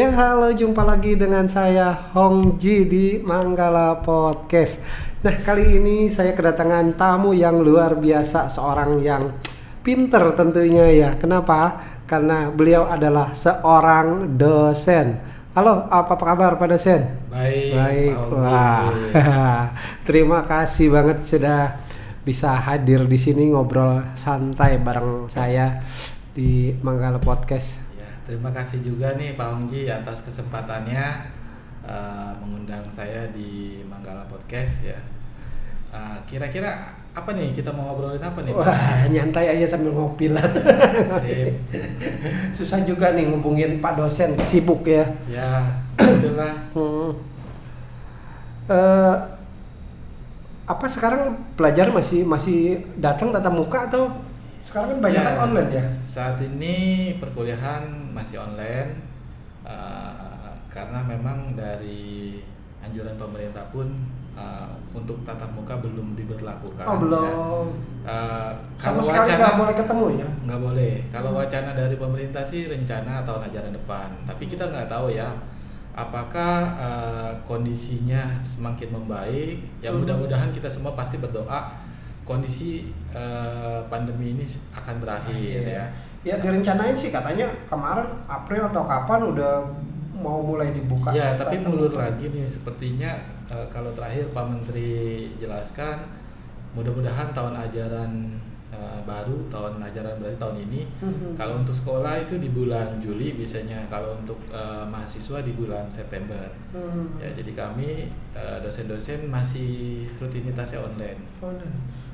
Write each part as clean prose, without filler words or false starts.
Ya halo, jumpa lagi dengan saya Hongji di Manggala Podcast. Nah, kali ini saya kedatangan tamu yang luar biasa, seorang yang pinter tentunya ya. Kenapa? Karena beliau adalah seorang dosen. Halo, apa kabar Pak dosen? Baik. Wah. Terima kasih banget sudah bisa hadir di sini ngobrol santai bareng saya di Manggala Podcast. Ya, terima kasih juga nih Pak Hongji atas kesempatannya mengundang saya di Manggala Podcast ya. Kira-kira apa nih kita mau ngobrolin apa nih? Wah, nyantai aja sambil ngopi lah. Sip. Susah juga nih ngubungin Pak dosen, sibuk ya. Ya, itulah. Apa sekarang pelajar masih datang tatap muka atau sekarang kan banyak kan online ya? Saat ini perkuliahan masih online karena memang dari anjuran pemerintah pun untuk tatap muka belum diberlakukan. Oh belum. Ya. Sama Kalau sekali nggak boleh ketemu ya? Nggak boleh. Kalau wacana dari pemerintah sih rencana tahun ajaran depan. Tapi kita nggak tahu ya. Apakah kondisinya semakin membaik? Ya mudah-mudahan kita semua pasti berdoa kondisi pandemi ini akan berakhir ya. Ya direncanain sih katanya kemarin April atau kapan udah mau mulai dibuka. Ya tapi mulur lagi nih sepertinya kalau terakhir Pak Menteri jelaskan mudah-mudahan tahun ajaran baru, tahun ajaran berarti tahun ini. Kalau untuk sekolah itu di bulan Juli biasanya, kalau untuk mahasiswa di bulan September. Ya, jadi kami dosen-dosen masih rutinitasnya online.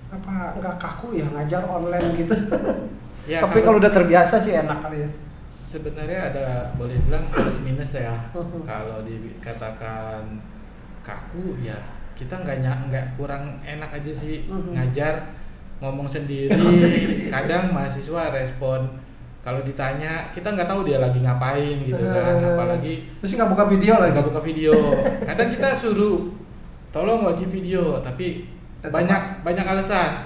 Apa nggak kaku ya ngajar online gitu? Ya, tapi kalau udah terbiasa sih enak kali ya. Sebenarnya ada boleh bilang plus minus ya. Kalau dikatakan kaku ya kita nggak kurang enak aja sih ngajar. Ngomong sendiri, kadang mahasiswa respon kalau ditanya kita nggak tahu dia lagi ngapain gitu kan, apalagi terus nggak buka video lagi. Nggak buka video, kadang kita suruh tolong wajib video, tapi banyak alasan.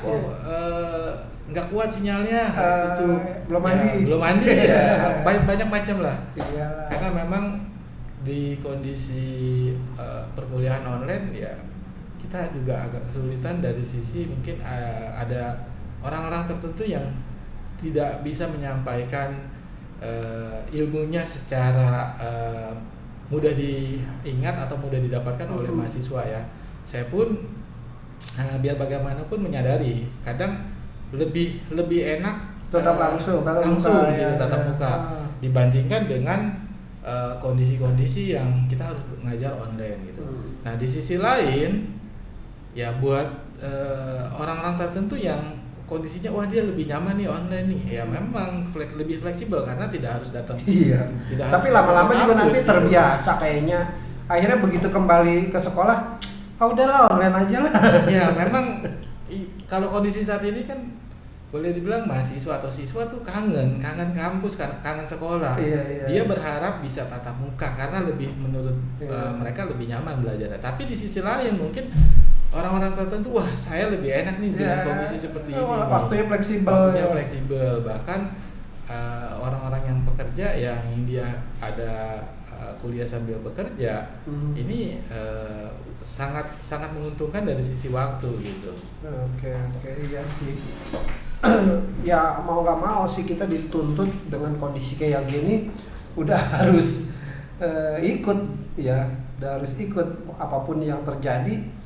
Nggak kuat sinyalnya, itu belum mandi ya, banyak macam lah. Iyalah. Karena memang di kondisi perkuliahan online ya. Kita juga agak kesulitan dari sisi mungkin ada orang-orang tertentu yang tidak bisa menyampaikan ilmunya secara mudah diingat atau mudah didapatkan oleh mahasiswa ya. Saya pun biar bagaimanapun menyadari kadang lebih enak tetap langsung gitu tatap muka dibandingkan dengan kondisi-kondisi yang kita harus ngajar online gitu. Nah di sisi lain ya buat orang-orang tertentu yang kondisinya wah dia lebih nyaman nih online nih ya memang lebih fleksibel karena tidak harus datang. Iya. Tapi lama-lama juga nanti terbiasa kayaknya. Akhirnya begitu kembali ke sekolah, udahlah online aja lah. Ya memang kalau kondisi saat ini kan boleh dibilang mahasiswa atau siswa tuh kangen kampus, kangen sekolah. Iya. Dia berharap bisa tatap muka karena lebih menurut mereka lebih nyaman belajarnya. Tapi di sisi lain mungkin orang-orang tertentu wah saya lebih enak nih dengan kondisi seperti ini. Waktunya fleksibel. Bahkan orang-orang yang pekerja yang dia ada kuliah sambil bekerja ini sangat menguntungkan dari sisi waktu gitu. Oke, iya sih. Ya mau nggak mau sih kita dituntut dengan kondisi kayak gini udah harus ikut ya, apapun yang terjadi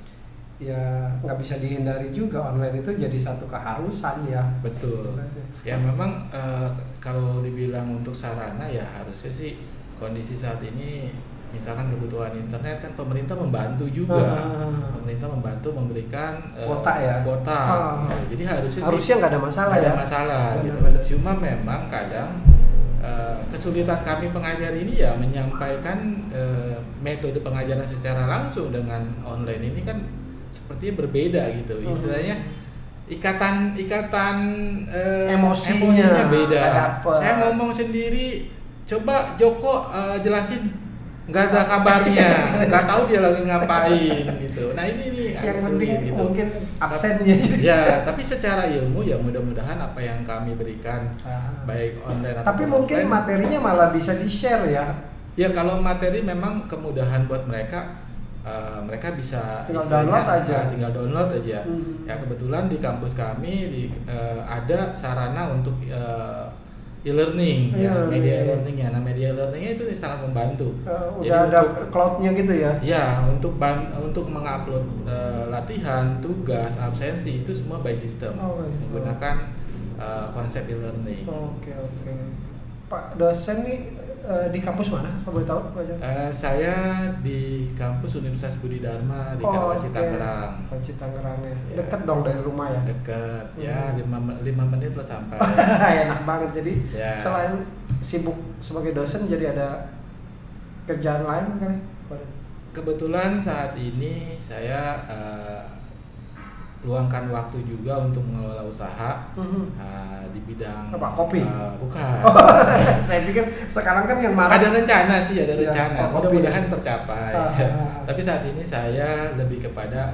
ya nggak bisa dihindari juga, online itu jadi satu keharusan ya. Betul. Ya memang kalau dibilang untuk sarana ya harusnya sih kondisi saat ini misalkan kebutuhan internet kan pemerintah membantu juga. Pemerintah membantu memberikan kuota. Jadi harusnya nggak ada masalah. Nggak ada masalah gitu. Cuma memang kadang kesulitan kami pengajar ini ya menyampaikan metode pengajaran secara langsung dengan online ini kan sepertinya berbeda gitu. Istilahnya ikatan emosinya beda. Saya ngomong sendiri, coba Joko jelasin, nggak ada kabarnya, nggak tahu dia lagi ngapain gitu. Nah ini yang penting gitu. Mungkin absennya. Ya, tapi secara ilmu ya mudah-mudahan apa yang kami berikan baik online atau tapi mungkin offline, materinya malah bisa di-share ya. Ya kalau materi memang kemudahan buat mereka, mereka bisa Tinggal istilahnya, download aja. tinggal download aja. Hmm. Ya kebetulan di kampus kami ada sarana untuk e-learning, ya, Iya, media iya. e-learningnya. Nah media e-learningnya itu sangat membantu. Jadi Udah ada untuk cloudnya gitu ya. ya untuk mengupload latihan, tugas, absensi itu semua by system Oh, by system. menggunakan konsep e-learning. Oke. Pak dosen nih di kampus mana? Kalau boleh tahu Pak Jan? Saya di kampus Universitas Budi Dharma di Karawaci, oke. Tangerang. Karawaci Tangerang ya. Ya. Deket dong dari rumah ya. Dekat, ya 5 menit lah sampai. Enak banget. Jadi Ya. selain sibuk sebagai dosen, jadi ada kerjaan lain kali? Kebetulan saat ini saya luangkan waktu juga untuk mengelola usaha di bidang Apa, kopi? Bukan. Saya pikir sekarang kan yang marah. Ada rencana sih, ada Iya, rencana. kopi. Mudah-mudahan tercapai. Ah. Tapi saat ini saya lebih kepada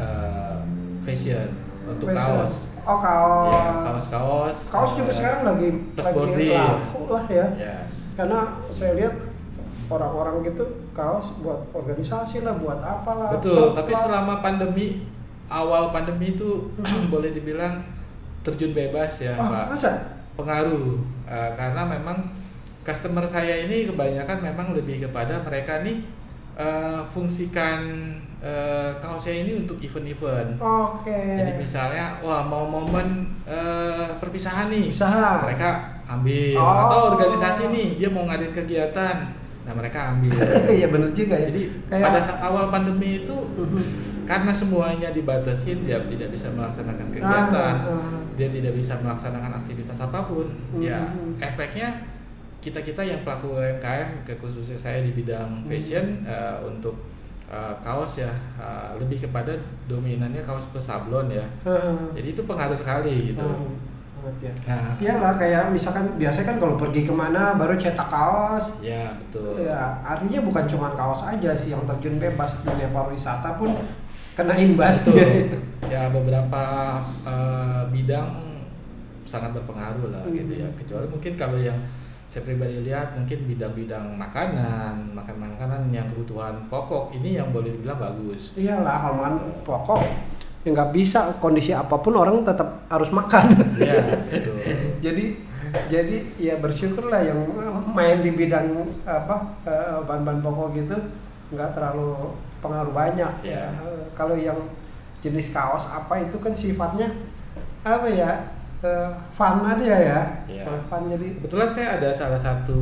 fashion untuk kaos. Oh, kaos. Ya, kaos-kaos. Kaos juga sekarang lagi plus bordir. laku lah ya. Ya. Karena saya lihat orang-orang gitu kaos buat organisasi lah, buat apalah. Betul, klub tapi lah. selama awal pandemi itu boleh dibilang terjun bebas ya, Pak. Masa? Pengaruh karena memang customer saya ini kebanyakan memang lebih kepada mereka nih fungsikan kaosnya ini untuk event-event. Oke. Jadi misalnya mau momen perpisahan nih, Usaha. mereka ambil. Oh. Atau organisasi nih dia mau ngadain kegiatan, nah mereka ambil. Iya bener juga ya. Jadi Kayak- pada saat awal pandemi itu karena semuanya dibatasin, dia tidak bisa melaksanakan kegiatan, dia tidak bisa melaksanakan aktivitas apapun. Ya efeknya kita yang pelaku UMKM, khususnya saya di bidang fashion untuk kaos ya, lebih kepada dominannya kaos plus sablon ya. Jadi itu pengaruh sekali gitu. Banget ya. Nah, Iyalah kayak misalkan biasanya kan kalau pergi kemana baru cetak kaos. ya betul. Ya, artinya bukan cuma kaos aja sih yang terjun bebas, dunia pariwisata pun kena imbas. Betul. Ya beberapa bidang sangat berpengaruh lah gitu ya. Kecuali mungkin kalau yang saya pribadi lihat mungkin bidang-bidang makanan yang kebutuhan pokok ini yang boleh dibilang bagus. Iyalah kalau makan pokok ya nggak bisa, kondisi apapun orang tetap harus makan. Iya betul. jadi ya bersyukurlah yang main di bidang bahan-bahan pokok gitu nggak terlalu pengaruh banyak. Ya. Kalau yang jenis kaos apa itu kan sifatnya fun aja ya. Ya. Fun jadi. Kebetulan saya ada salah satu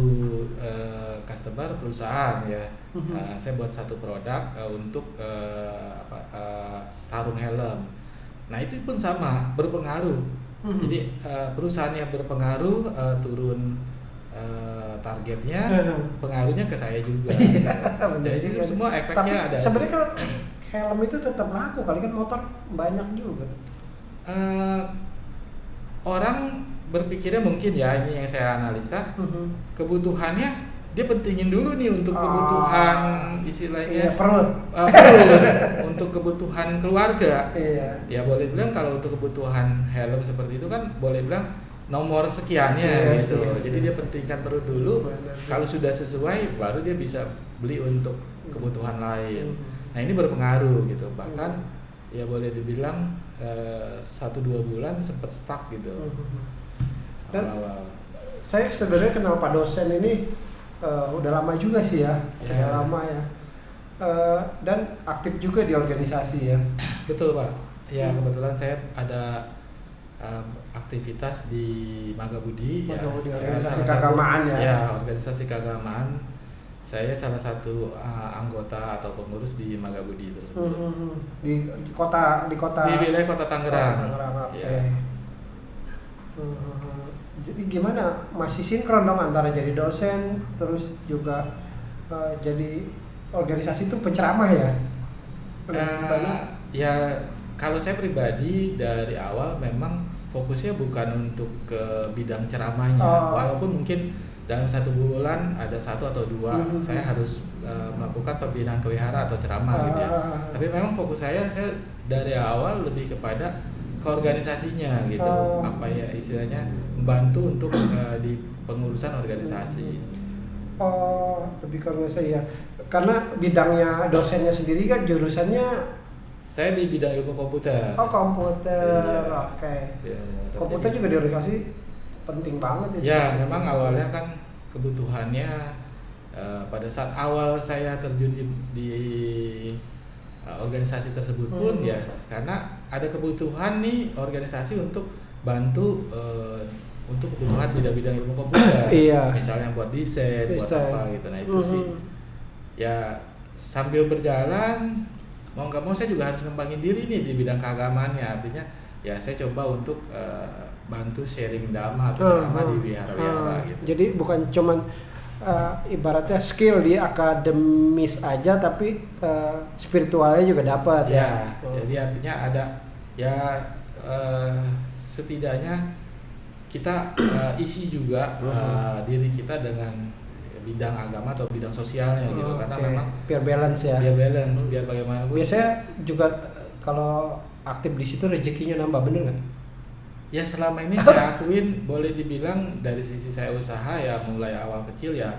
customer perusahaan ya. Saya buat satu produk untuk sarung helm. Nah itu pun sama berpengaruh. Jadi perusahaan yang berpengaruh turun targetnya, pengaruhnya ke saya juga. Jadi itu semua efeknya Tapi ada. sebenarnya kalau helm itu tetap laku kali kan, motor banyak juga. Orang berpikirnya mungkin ya, ini yang saya analisa, kebutuhannya dia pentingin dulu nih untuk kebutuhan istilahnya Iya, perut. perut, untuk kebutuhan keluarga. Iya. Ya boleh bilang kalau untuk kebutuhan helm seperti itu kan boleh bilang nomor sekiannya Iya gitu. sih. Jadi dia pentingkan perut dulu. Benar. Kalau sudah sesuai baru dia bisa beli untuk kebutuhan lain. Nah ini berpengaruh gitu. Bahkan ya boleh dibilang 1-2 bulan sempat stuck gitu. Dan Awal-awal. saya sebenarnya kenal Pak dosen ini udah lama juga sih ya. Ya. Udah lama ya. Dan aktif juga di organisasi ya. Betul Pak. Ya kebetulan saya ada aktivitas di Magabudi. Magabudi, Saya organisasi salah keagamaan ya. Ya organisasi keagamaan. Saya salah satu anggota atau pengurus di Magabudi tersebut. Di kota Di wilayah Kota Tangerang. Tangerang, oke. Ya. Jadi gimana? Masih sinkron dong antara jadi dosen terus juga jadi organisasi itu penceramah ya? Ya kalau saya pribadi dari awal memang fokusnya bukan untuk ke bidang ceramahnya, walaupun mungkin dalam 1 bulan ada 1 atau 2 saya harus melakukan pembinaan kewihara atau ceramah gitu ya. Tapi memang fokus saya dari awal lebih kepada keorganisasinya gitu, apa ya istilahnya membantu untuk di pengurusan organisasi. Oh, lebih ke organisasi ya. Karena bidangnya dosennya sendiri kan jurusannya Saya di bidang ilmu komputer. komputer. Iya. Oke. Ilmu Komputer jadi- juga di organisasi penting banget itu. Ya, memang awalnya kan kebutuhannya pada saat awal saya terjun di organisasi tersebut pun ya karena ada kebutuhan nih organisasi untuk bantu untuk kebutuhan bidang-bidang ilmu komputer. Iya. Misalnya buat desain, buat Desain. apa gitu. Nah, itu sih. Ya sambil berjalan mau nggak mau saya juga harus ngembangin diri nih di bidang keagamaannya. Artinya ya saya coba untuk bantu sharing dhamma atau ceramah di wihara-wihara gitu. Jadi bukan cuman ibaratnya skill di akademis aja, tapi spiritualnya juga dapat Ya, Oh. jadi artinya ada ya setidaknya kita isi juga diri kita dengan bidang agama atau bidang sosialnya gitu karena Oke. memang biar balance ya. biar balance, biar bagaimanapun. Biasanya juga kalau aktif di situ rezekinya nambah, bener nggak? Ya selama ini saya akuin boleh dibilang dari sisi saya usaha ya mulai awal kecil ya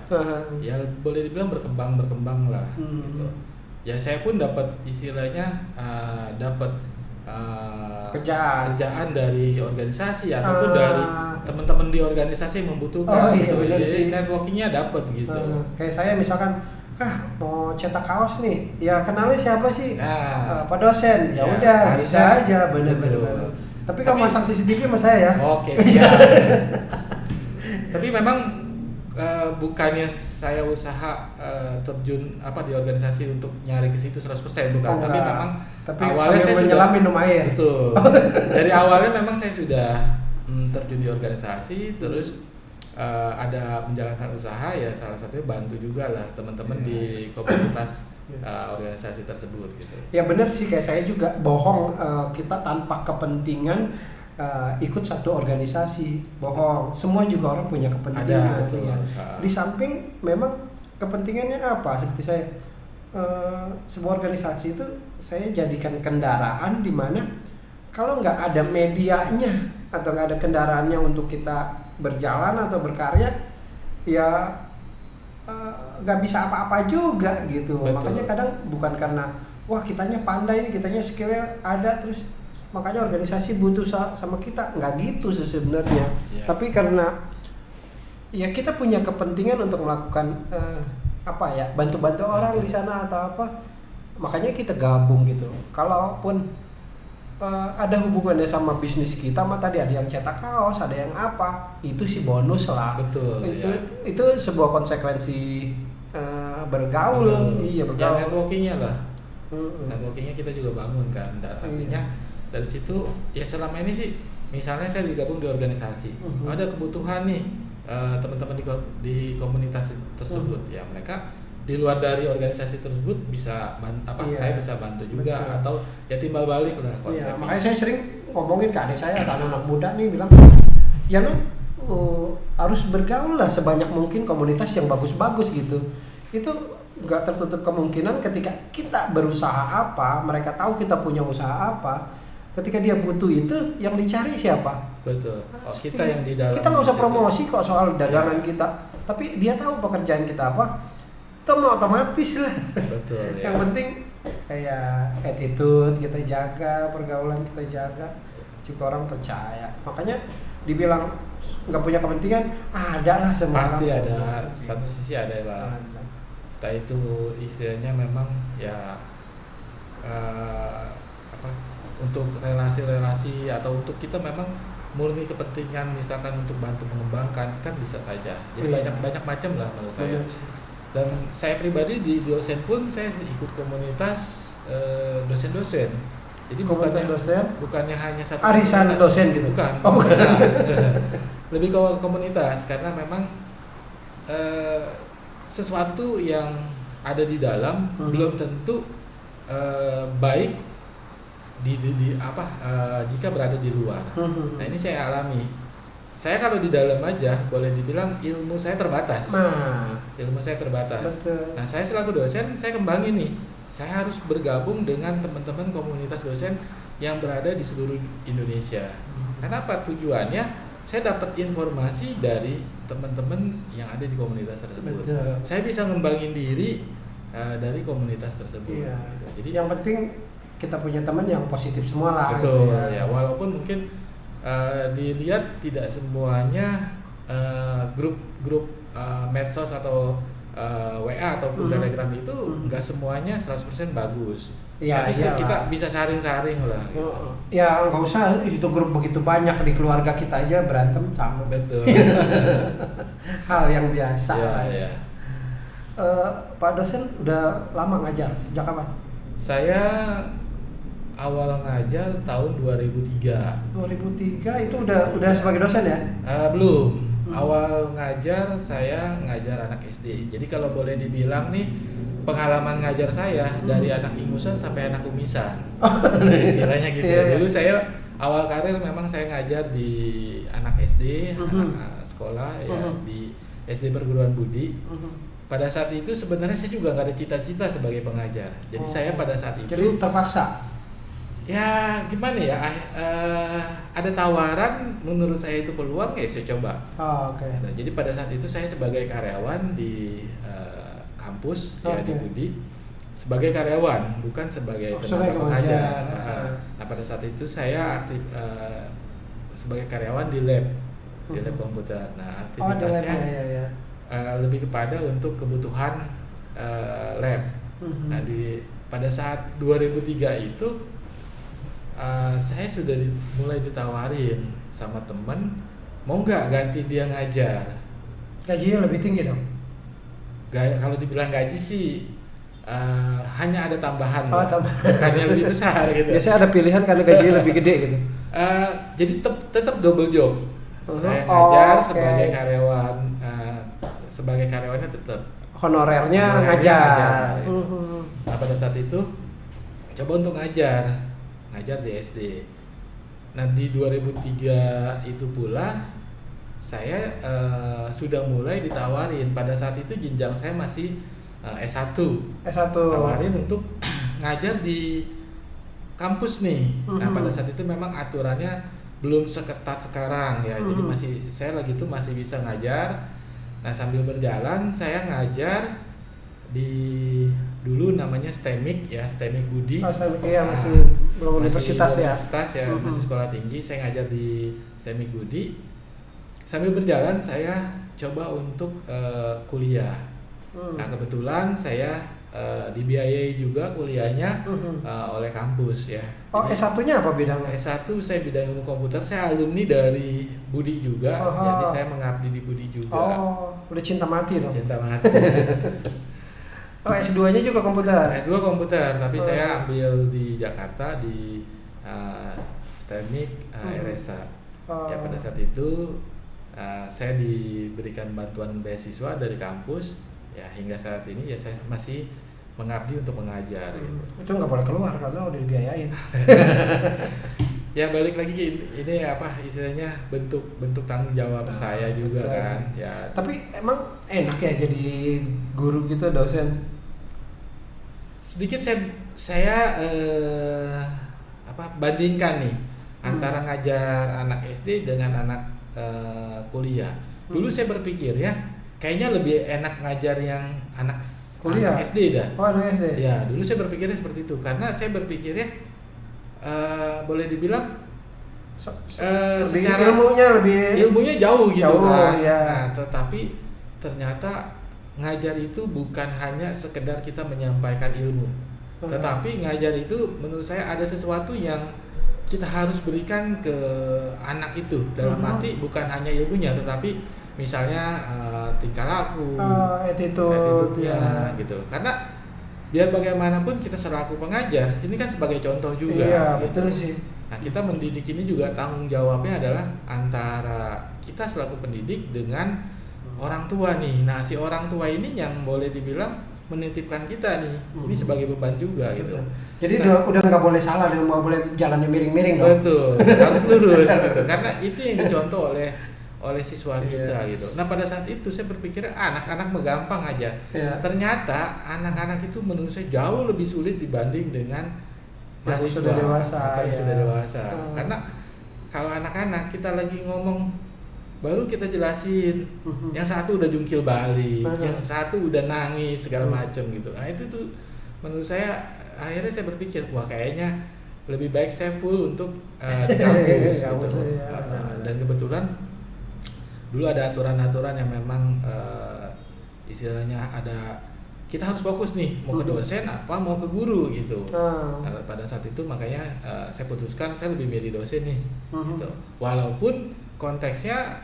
ya boleh dibilang berkembang lah gitu. Ya saya pun dapat istilahnya dapat kerjaan dari organisasi ataupun dari teman-teman di organisasi yang membutuhkan Oh, iya, gitu. benar Jadi sih. networkingnya dapat gitu. Kayak saya misalkan mau cetak kaos nih, ya kenalnya siapa sih? Nah, Pak dosen. Ya ya, udah, harusnya bisa aja, bener-bener. betul. Tapi kalau masang CCTV sama saya ya. Oke, siap. Tapi memang bukannya saya usaha terjun di organisasi untuk nyari ke situ 100% bukan, Oh, tapi enggak. memang Tapi awalnya sambil saya menyelam sudah minum air. Betul. Dari awalnya memang saya sudah terjun di organisasi, terus ada menjalankan usaha ya salah satunya bantu juga lah teman-teman di komunitas organisasi tersebut gitu. Ya bener sih, kayak saya juga bohong kita tanpa kepentingan ikut satu organisasi, bohong. Semua juga orang punya kepentingan. Ada, betul. Ya. Di samping memang kepentingannya apa? Seperti saya sebuah organisasi itu saya jadikan kendaraan di mana kalau nggak ada medianya atau nggak ada kendaraannya untuk kita berjalan atau berkarya, ya nggak bisa apa-apa juga gitu. Betul. Makanya kadang bukan karena wah kitanya pandai nih, kitanya skillnya ada, terus makanya organisasi butuh sama kita, nggak gitu sih sebenarnya. Ya. Tapi karena ya kita punya kepentingan untuk melakukan bantu-bantu orang di sana atau apa, makanya kita gabung gitu. Kalaupun ada hubungannya sama bisnis kita, mah tadi ada yang cetak kaos, ada yang apa, itu sih bonus lah. Betul. Itu sebuah konsekuensi bergaul. Betul. Iya, Ya bergaul. networkingnya lah. Networkingnya kita juga bangun kan. Dan artinya dari situ ya selama ini sih, misalnya saya digabung di organisasi, ada kebutuhan nih teman-teman di komunitas tersebut, ya mereka di luar dari organisasi tersebut bisa Iya. saya bisa bantu juga. Betul. Atau ya timbal balik lah Iya, konsepnya. makanya saya sering ngomongin ke adik saya atau anak muda nih, bilang ya lu harus bergaul lah sebanyak mungkin komunitas yang bagus-bagus gitu. Itu nggak tertutup kemungkinan ketika kita berusaha apa, mereka tahu kita punya usaha apa, ketika dia butuh itu yang dicari siapa? Betul. Pasti. Kita yang di dalam Kita nggak usah situ. promosi kok soal dagangan Iya. kita, tapi dia tahu pekerjaan kita apa, itu mau otomatis lah. Betul ya. Yang penting kayak attitude kita jaga, pergaulan kita jaga, juga orang percaya. Makanya dibilang nggak punya kepentingan, ada lah semua. Pasti orang. ada, satu sisi ada lah. Ada. Entah itu istilahnya memang ya untuk relasi-relasi atau untuk kita memang murni kepentingan misalkan untuk bantu mengembangkan, kan bisa saja. Jadi Iya. banyak macam lah menurut saya. Benar sih. Dan saya pribadi di dosen pun saya ikut komunitas dosen-dosen. Jadi Komunitas dosen, bukannya hanya satu arisan komunitas. dosen gitu. Bukan. Oh, bukan. Komunitas. Lebih ke komunitas karena memang sesuatu yang ada di dalam belum tentu baik jika berada di luar. Nah, ini saya alami. Saya kalau di dalam aja boleh dibilang ilmu saya terbatas. Ilmu saya terbatas. Betul. Nah, saya selaku dosen, saya kembangin nih. Saya harus bergabung dengan teman-teman komunitas dosen yang berada di seluruh Indonesia. Kenapa? Tujuannya saya dapat informasi dari teman-teman yang ada di komunitas tersebut. Betul. Saya bisa ngembangin diri dari komunitas tersebut. Iya. Gitu. Jadi Yang penting kita punya teman yang positif semua lah. betul gitu ya, walaupun mungkin dilihat tidak semuanya grup-grup medsos atau WA ataupun Telegram itu nggak semuanya 100% bagus. Iya, Tapi iyalah. kita bisa saring-saring lah. Ya nggak usah itu grup begitu banyak, di keluarga kita aja berantem sama. Betul. Hal yang biasa. Ya, lah. ya. Pak dosen udah lama ngajar, sejak kapan? Saya awal ngajar tahun 2003. 2003 itu udah sebagai dosen ya? Belum. Awal ngajar saya ngajar anak SD. Jadi kalau boleh dibilang nih, pengalaman ngajar saya dari anak ingusan sampai anak kumisan. Istilahnya gitu. Iya, iya. Dulu saya awal karir memang saya ngajar di anak SD, anak sekolah ya di SD Perguruan Budi. Pada saat itu sebenarnya saya juga nggak ada cita-cita sebagai pengajar. Jadi saya pada saat itu Jadi terpaksa. ya gimana ya, ada tawaran, menurut saya itu peluang, ya saya coba. Oke. Nah, jadi pada saat itu saya sebagai karyawan di kampus ya di Budi, sebagai karyawan, bukan sebagai tenaga pengajar. Nah, pada saat itu saya aktif sebagai karyawan di lab komputer. Nah, aktivitasnya lebih kepada untuk kebutuhan lab. Nah, pada saat 2003 itu saya sudah mulai ditawarin sama temen, mau nggak ganti dia ngajar. Gajinya lebih tinggi dong? Kalau dibilang gaji sih hanya ada tambahan, tambahan. Bukannya lebih besar gitu. Biasanya ada pilihan karena gajinya lebih gede gitu. Jadi tetap double job. Saya ngajar sebagai karyawan, sebagai karyawannya tetap. Honorernya ngajar. Gitu. Nah, pada saat itu coba untuk ngajar di SD. Nah, di 2003 itu pula saya sudah mulai ditawarin. Pada saat itu jenjang saya masih S1. Tawarin untuk ngajar di kampus nih. Nah, pada saat itu memang aturannya belum seketat sekarang ya. Jadi saya lagi itu masih bisa ngajar. Nah, sambil berjalan saya ngajar di dulu namanya STEMIK ya, STEMIK Budi. STEMIK ya, masih belum universitas ya. Masih sekolah tinggi. Saya ngajar di STEMIK Budi. Sambil berjalan saya coba untuk kuliah. Nah, kebetulan saya dibiayai juga kuliahnya oleh kampus ya. Jadi, S1-nya apa bidangnya? S1 saya bidang ilmu komputer. Saya alumni dari Budi juga. Jadi saya mengabdi di Budi juga. Udah cinta mati dong. Cinta mati. S2-nya juga komputer? S2 komputer, tapi saya ambil di Jakarta di STEMIK RSA. Ya, pada saat itu saya diberikan bantuan beasiswa dari kampus. Ya, hingga saat ini ya saya masih mengabdi untuk mengajar gitu. Itu nggak boleh keluar karena udah dibiayain. Ya, balik lagi ini apa istilahnya bentuk tanggung jawab saya juga kan. Ya. Tapi emang enak ya jadi guru gitu, dosen? Sedikit saya bandingkan nih antara ngajar anak SD dengan anak kuliah. Dulu saya berpikir ya, kayaknya lebih enak ngajar yang anak kuliah, anak SD dah. Anak SD. Ya, dulu saya berpikirnya seperti itu karena saya berpikirnya boleh dibilang secara ilmunya jauh gitu kan. Ya. Nah, tetapi ternyata ngajar itu bukan hanya sekedar kita menyampaikan ilmu, tetapi ngajar itu menurut saya ada sesuatu yang kita harus berikan ke anak itu. Dalam arti bukan hanya ilmunya, tetapi misalnya tingkah laku, attitude-nya gitu. Karena biar bagaimanapun kita selaku pengajar, ini kan sebagai contoh juga. Iya, gitu. betul sih. Nah, kita mendidik ini juga tanggung jawabnya adalah antara kita selaku pendidik dengan orang tua nih. Nah, si orang tua ini yang boleh dibilang menitipkan kita nih. Ini sebagai beban juga gitu. Jadi udah nggak boleh salah, dan nggak boleh jalannya miring-miring dong. Betul, harus lurus gitu. Karena itu yang dicontoh oleh siswa kita gitu. Nah, pada saat itu saya berpikir anak-anak gampang aja. Ternyata anak-anak itu menurut saya jauh lebih sulit dibanding dengan mahasiswa sudah dewasa. Atau sudah dewasa. Karena kalau anak-anak kita lagi ngomong baru kita jelasin. Yang satu udah jungkil balik, yang satu udah nangis segala macam gitu. Nah itu tuh menurut saya akhirnya saya berpikir, wah kayaknya lebih baik saya full untuk di kampus gitu. Dan kebetulan dulu ada aturan-aturan yang memang istilahnya ada, kita harus fokus nih mau ke dosen apa mau ke guru gitu. Nah, pada saat itu makanya saya putuskan saya lebih milih dosen nih gitu. Walaupun konteksnya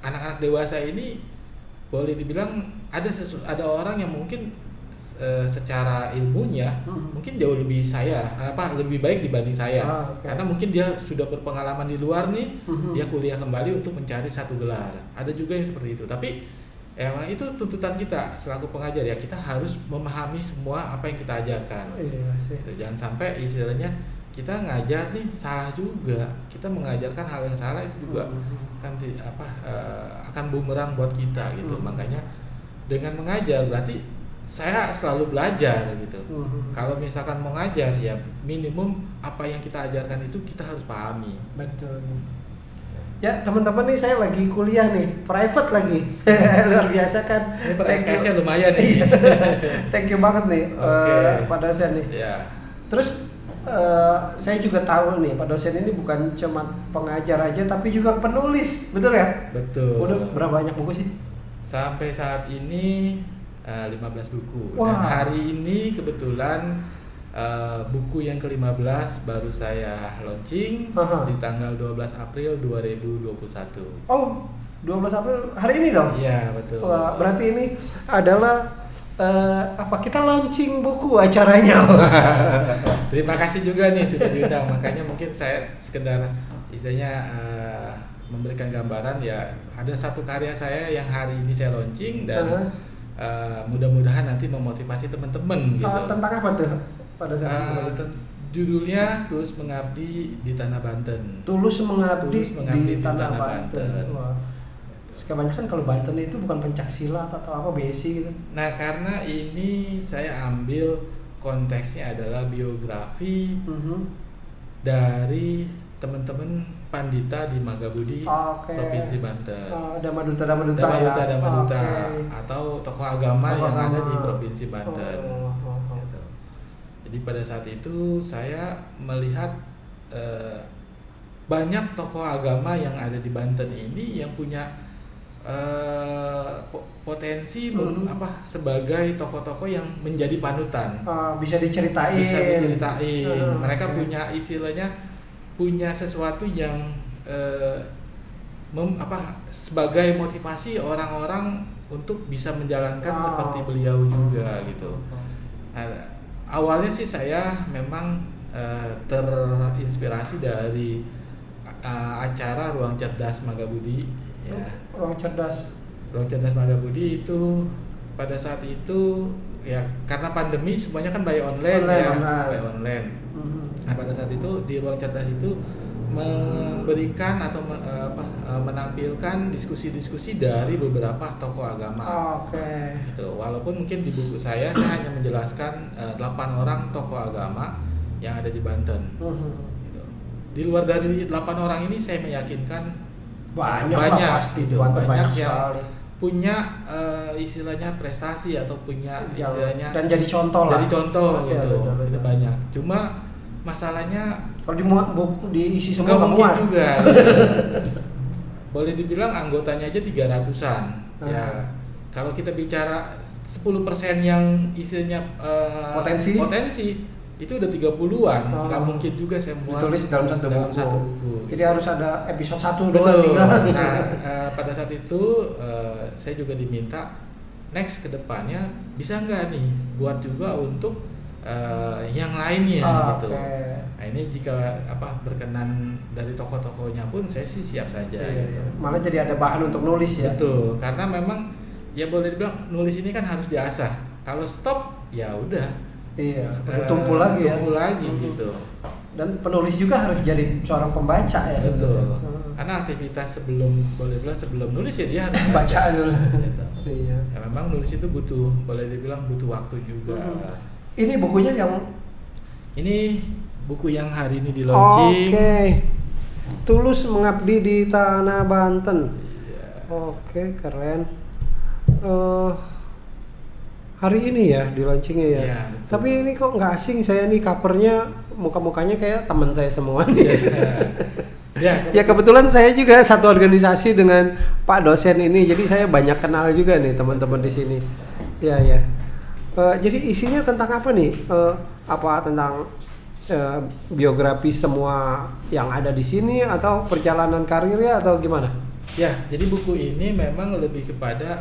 anak-anak dewasa ini boleh dibilang ada orang yang mungkin secara ilmunya mungkin jauh lebih lebih baik dibanding saya. Karena mungkin dia sudah berpengalaman di luar nih, dia kuliah kembali untuk mencari satu gelar. Ada juga yang seperti itu. Tapi emang itu tuntutan kita selaku pengajar ya, kita harus memahami semua apa yang kita ajarkan. Jangan sampai istilahnya kita ngajar nih salah juga, kita mengajarkan hal yang salah itu juga akan bumerang buat kita gitu. Makanya dengan mengajar berarti saya selalu belajar gitu. Kalau misalkan mau ngajar ya minimum apa yang kita ajarkan itu kita harus pahami. Betul. Ya teman-teman nih saya lagi kuliah nih, private lagi. Luar biasa kan. Ini SKS-nya lumayan nih. Thank you banget nih Pak dosen nih. Yeah. Terus saya juga tahu nih Pak dosen ini bukan cuma pengajar aja tapi juga penulis, betul ya? Betul. Udah berapa banyak buku sih? Sampai saat ini 15 buku. Wah. Dan hari ini kebetulan buku yang ke-15 baru saya launching di tanggal 12 April 2021. Oh, 12 April hari ini dong? Iya, betul. Wah, berarti ini adalah kita launching buku acaranya. Terima kasih juga nih sudah diundang. Makanya mungkin saya sekedar istilahnya memberikan gambaran ya, ada satu karya saya yang hari ini saya launching dan mudah-mudahan nanti memotivasi teman-teman gitu. Tentang apa tuh? Pada saat judulnya Tulus Mengabdi di Tanah Banten. Tulus mengabdi di Tanah Banten. Wah. Kebanyakan kalau Banten itu bukan pencak silat atau apa besi gitu. Nah karena ini saya ambil konteksnya adalah biografi dari teman-teman pandita di Magabudi, Provinsi Banten. Damaduta atau tokoh agama yang ada di Provinsi Banten. Jadi pada saat itu saya melihat banyak tokoh agama yang ada di Banten ini yang punya potensi sebagai tokoh-tokoh yang menjadi panutan. Bisa diceritain. Mereka punya istilahnya punya sesuatu yang sebagai motivasi orang-orang untuk bisa menjalankan seperti beliau juga gitu. Nah, awalnya sih saya memang terinspirasi dari acara Ruang Cerdas Magabudi ya. Ruang Cerdas Magabudi itu pada saat itu ya karena pandemi semuanya kan by online. Nah pada saat itu di Ruang Cerdas itu memberikan atau menampilkan diskusi-diskusi dari beberapa tokoh agama. Gitu. Walaupun mungkin di buku saya hanya menjelaskan 8 orang tokoh agama yang ada di Banten. Gitu. Di luar dari 8 orang ini saya meyakinkan banyak pasti gitu. Banyak yang sekali punya istilahnya prestasi atau punya istilahnya dan jadi contoh lah. Jadi contoh gitu. Itu banyak. Cuma masalahnya kalau diisi semua nggak mungkin juga. Boleh dibilang anggotanya aja 300-an. Ya, kalau kita bicara 10% yang istilahnya potensi itu udah 30-an. Nggak mungkin juga saya muat ditulis dalam satu buku. Jadi harus ada episode 1, 2, 3. Nah, pada saat itu saya juga diminta next ke depannya bisa nggak nih buat juga untuk yang lainnya gitu. Nah ini jika berkenan dari tokoh-tokohnya pun saya sih siap saja. Gitu. Malah jadi ada bahan untuk nulis ya. Betul, karena memang ya boleh dibilang nulis ini kan harus diasah. Kalau stop ya udah. Iya. Tumpul lagi gitu. Dan penulis juga harus jadi seorang pembaca ya. Betul. Karena aktivitas sebelum nulis ya dia harus baca dulu. Gitu. Iya. Ya memang nulis itu boleh dibilang butuh waktu juga. Ini bukunya yang ini buku yang hari ini di launching. Tulus mengabdi di tanah Banten. Iya. Oke, keren. Hari ini ya di launchingnya ya. Iya, betul. Tapi ini kok nggak asing saya nih, covernya muka-mukanya kayak teman saya semua nih. Ya kebetulan saya juga satu organisasi dengan Pak dosen ini, jadi saya banyak kenal juga nih teman-teman di sini. Ya ya. Jadi isinya tentang apa nih? Apa tentang biografi semua yang ada di sini atau perjalanan karirnya atau gimana? Ya, jadi buku ini memang lebih kepada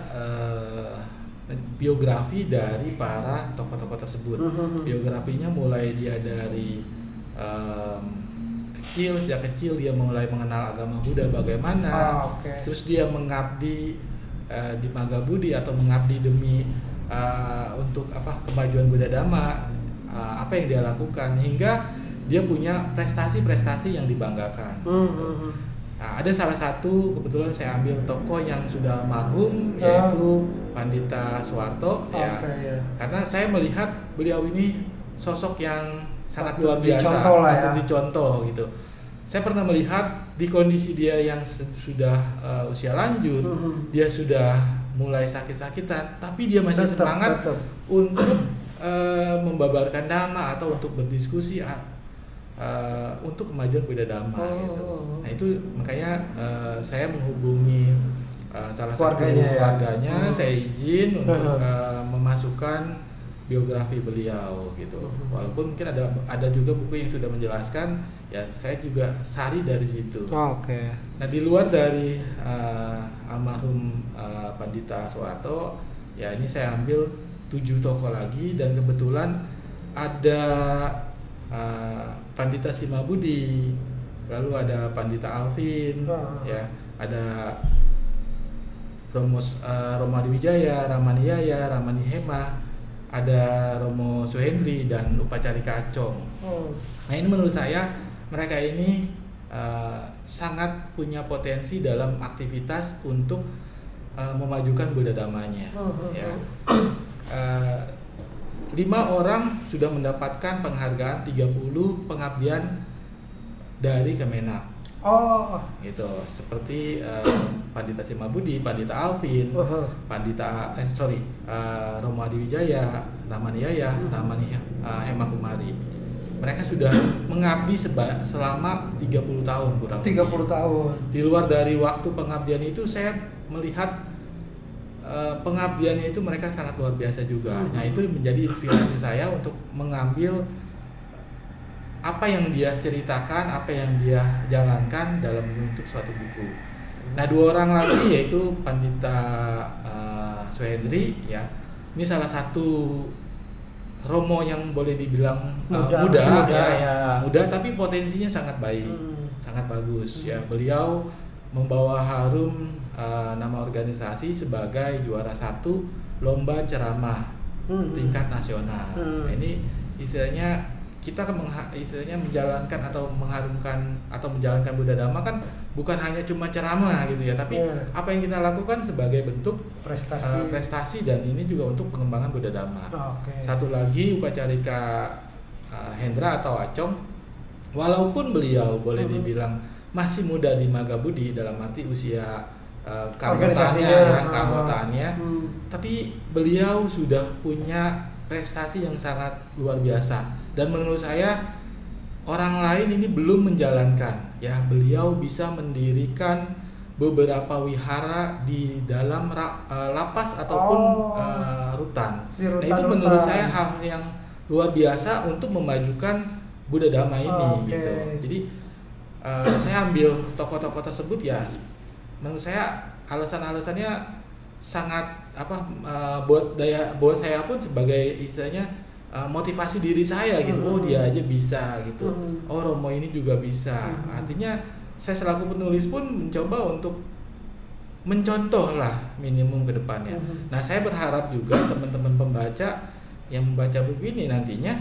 biografi dari para tokoh-tokoh tersebut. Biografinya mulai dia dari sejak kecil dia mulai mengenal agama Buddha bagaimana, terus dia mengabdi di Magabudi atau mengabdi demi untuk kemajuan Buddha Dhamma, apa yang dia lakukan hingga dia punya prestasi-prestasi yang dibanggakan. Nah, ada salah satu kebetulan saya ambil tokoh yang sudah almarhum yaitu Pandita Soeharto ya. Karena saya melihat beliau ini sosok yang sangat luar biasa, patut dicontoh gitu. Saya pernah melihat di kondisi dia yang sudah usia lanjut, dia sudah mulai sakit-sakitan, tapi dia masih semangat untuk membabarkan Dhamma atau untuk berdiskusi untuk kemajuan Buddha Dhamma gitu. Nah itu makanya saya menghubungi salah satu keluarganya, saya izin untuk memasukkan biografi beliau gitu. Walaupun mungkin ada juga buku yang sudah menjelaskan, ya saya juga sari dari situ. Nah di luar dari almarhum Pandita Soeharto, ya ini saya ambil 7 tokoh lagi dan kebetulan ada Pandita Simabudi, lalu ada Pandita Alvin, ya ada Romo Adiwijaya, Ramaniyaya, Ramani Hema, ada Romo Suhendri dan Upacarika Acong. Nah ini menurut saya mereka ini sangat punya potensi dalam aktivitas untuk memajukan Buddha Dhammanya. Ya. 5 orang sudah mendapatkan penghargaan 30 pengabdian dari Kemenak. Gitu. Seperti Pandita Simabudi, Pandita Alvin, Romo Adiwijaya, Ramaniyaya, Ramani Hema Kumari. Mereka sudah mengabdi selama 30 tahun kurang lebih. 30 tahun. Di luar dari waktu pengabdian itu saya melihat pengabdiannya itu mereka sangat luar biasa juga. Nah itu menjadi inspirasi saya untuk mengambil apa yang dia ceritakan, apa yang dia jalankan dalam bentuk suatu buku. Nah 2 orang lagi yaitu Pandita Suhendri ya. Ini salah satu Romo yang boleh dibilang muda tapi potensinya sangat baik, sangat bagus ya. Beliau membawa harum nama organisasi sebagai juara 1 lomba ceramah tingkat nasional. Nah, ini istilahnya kita istilahnya menjalankan atau mengharumkan atau menjalankan Buddha Dhamma kan bukan hanya cuma ceramah gitu ya, tapi apa yang kita lakukan sebagai bentuk prestasi dan ini juga untuk pengembangan Buddha Dhamma. Satu lagi Upacarika Hendra atau Acong, walaupun beliau boleh dibilang masih muda di Magabudi dalam arti usia keanggotaannya, tapi beliau sudah punya prestasi yang sangat luar biasa dan menurut saya orang lain ini belum menjalankan ya. Beliau bisa mendirikan beberapa wihara di dalam lapas ataupun rutan. Nah itu menurut saya hal yang luar biasa untuk memajukan Buddha Dhamma ini gitu. Jadi saya ambil tokoh-tokoh tersebut ya, menurut saya alasan-alasannya sangat buat saya pun sebagai istilahnya motivasi diri saya gitu. Oh dia aja bisa gitu. Oh Romo ini juga bisa. Artinya saya selaku penulis pun mencoba untuk mencontoh lah minimum ke depannya. Nah saya berharap juga teman-teman pembaca yang membaca buku ini nantinya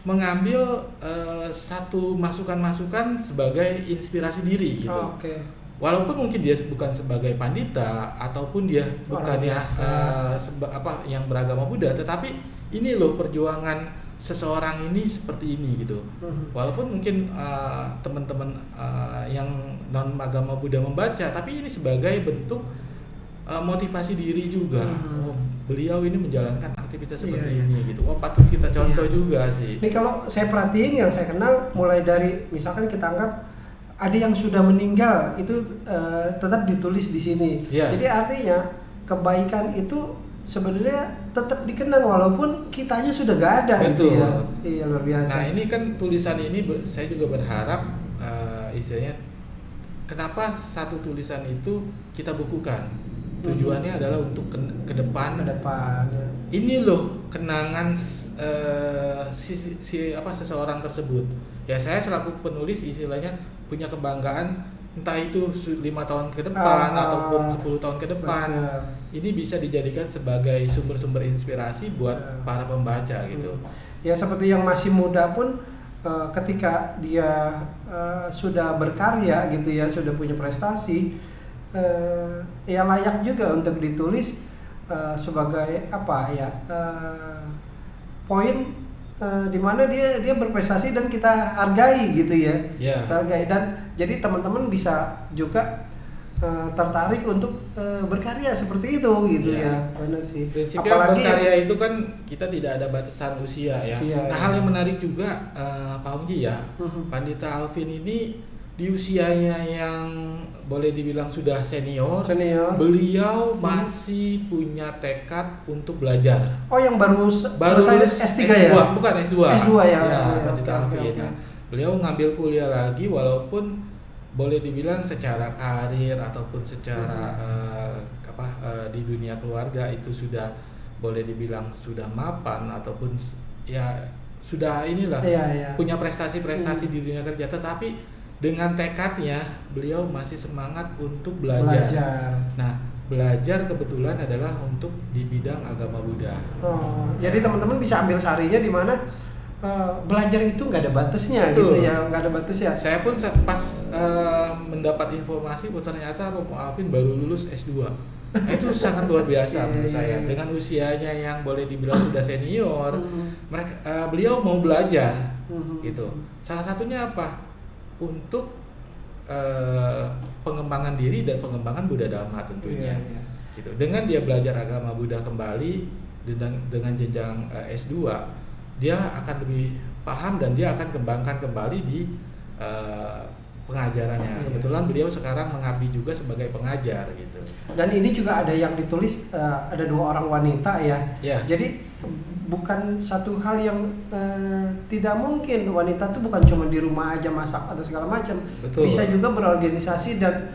mengambil satu masukan-masukan sebagai inspirasi diri gitu. Walaupun mungkin dia bukan sebagai pandita ataupun dia bukannya yang beragama Buddha, tetapi ini loh perjuangan seseorang ini seperti ini gitu. Walaupun mungkin teman-teman yang non agama Buddha membaca, tapi ini sebagai bentuk motivasi diri juga. Oh, beliau ini menjalankan aktivitas seperti ini gitu. Oh, patut kita contoh juga sih. Ini kalau saya perhatiin yang saya kenal mulai dari misalkan kita anggap ada yang sudah meninggal itu tetap ditulis di sini. Jadi artinya kebaikan itu sebenarnya tetap dikenang walaupun kitanya sudah gak ada. Betul. Gitu ya. Iya, luar biasa. Nah, ini kan tulisan ini saya juga berharap istilahnya kenapa satu tulisan itu kita bukukan. Tujuannya adalah untuk ke depan. Ya. Ini loh kenangan seseorang tersebut. Ya, saya selaku penulis istilahnya punya kebanggaan, entah itu 5 tahun ke depan ataupun 10 tahun ke depan. Ini bisa dijadikan sebagai sumber-sumber inspirasi buat para pembaca gitu. Ya, seperti yang masih muda pun ketika dia sudah berkarya gitu ya, sudah punya prestasi, ya layak juga untuk ditulis sebagai poin di mana dia berprestasi dan kita hargai gitu ya. Kita hargai, dan jadi teman-teman bisa juga tertarik untuk berkarya seperti itu gitu ya. Benar sih. Prinsipnya apalagi berkarya itu kan kita tidak ada batasan usia ya. Nah, hal yang menarik juga Pak Hongji ya, Pandita Alvin ini di usianya yang boleh dibilang sudah senior, beliau masih punya tekad untuk belajar. Oh, yang baru selesai S3 ya? Bukan S2. S2 ya. Pandita Alvin. Nah, beliau ngambil kuliah lagi walaupun boleh dibilang secara karir ataupun secara di dunia keluarga itu sudah boleh dibilang sudah mapan ataupun ya sudah punya prestasi-prestasi di dunia kerja, tetapi dengan tekadnya beliau masih semangat untuk belajar. Nah, belajar kebetulan adalah untuk di bidang agama Buddha. Jadi teman-teman bisa ambil sarinya di mana belajar itu nggak ada batasnya. Betul. Gitu ya, nggak ada batasnya. Saya pun pas mendapat informasi bahwa ternyata Romo Alvin baru lulus S2. Itu sangat luar biasa menurut saya. Dengan usianya yang boleh dibilang sudah senior, beliau mau belajar gitu. Salah satunya apa? Untuk pengembangan diri dan pengembangan Buddha Dhamma tentunya. Gitu. Dengan dia belajar agama Buddha kembali dengan jenjang S2, dia akan lebih paham dan dia akan kembangkan kembali di pengajarannya. Kebetulan beliau sekarang mengabdi juga sebagai pengajar gitu. Dan ini juga ada yang ditulis ada 2 orang wanita ya. Jadi bukan satu hal yang tidak mungkin. Wanita tuh bukan cuma di rumah aja masak atau segala macam. Bisa juga berorganisasi dan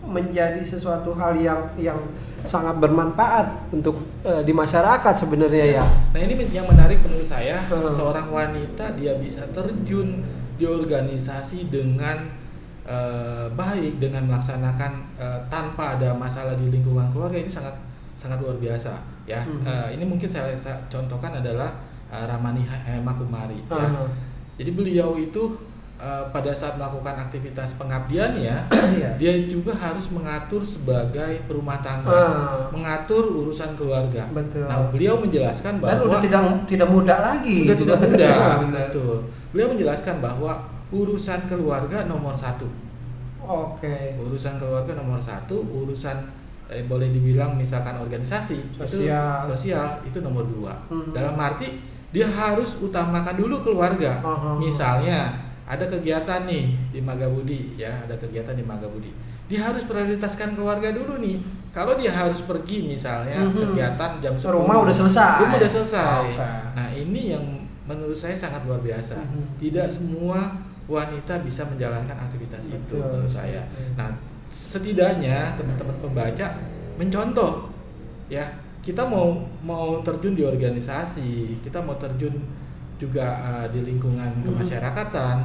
menjadi sesuatu hal yang sangat bermanfaat untuk di masyarakat sebenarnya ya. Nah, ini yang menarik menurut saya, seorang wanita dia bisa terjun di organisasi dengan baik, dengan melaksanakan tanpa ada masalah di lingkungan keluarga, ini sangat luar biasa ya. Ini mungkin saya contohkan adalah Ramani Hemakumari ya. Jadi beliau itu pada saat melakukan aktivitas pengabdiannya dia juga harus mengatur sebagai perumah tangga, mengatur urusan keluarga. Betul. Nah, beliau menjelaskan bahwa dan udah tidak mudah lagi. Sudah tidak mudah. Betul. Beliau menjelaskan bahwa urusan keluarga nomor 1. Urusan keluarga nomor 1, urusan boleh dibilang misalkan organisasi sosial itu nomor 2. Dalam arti dia harus utamakan dulu keluarga. Misalnya ada kegiatan nih di Magabudi ya, dia harus prioritaskan keluarga dulu nih. Kalau dia harus pergi misalnya kegiatan jam 10, rumah udah selesai. Nah, ini yang menurut saya sangat luar biasa. Tidak semua wanita bisa menjalankan aktivitas itu menurut saya. Nah, setidaknya teman-teman pembaca mencontoh ya, kita mau terjun di organisasi, kita mau terjun juga di lingkungan kemasyarakatan,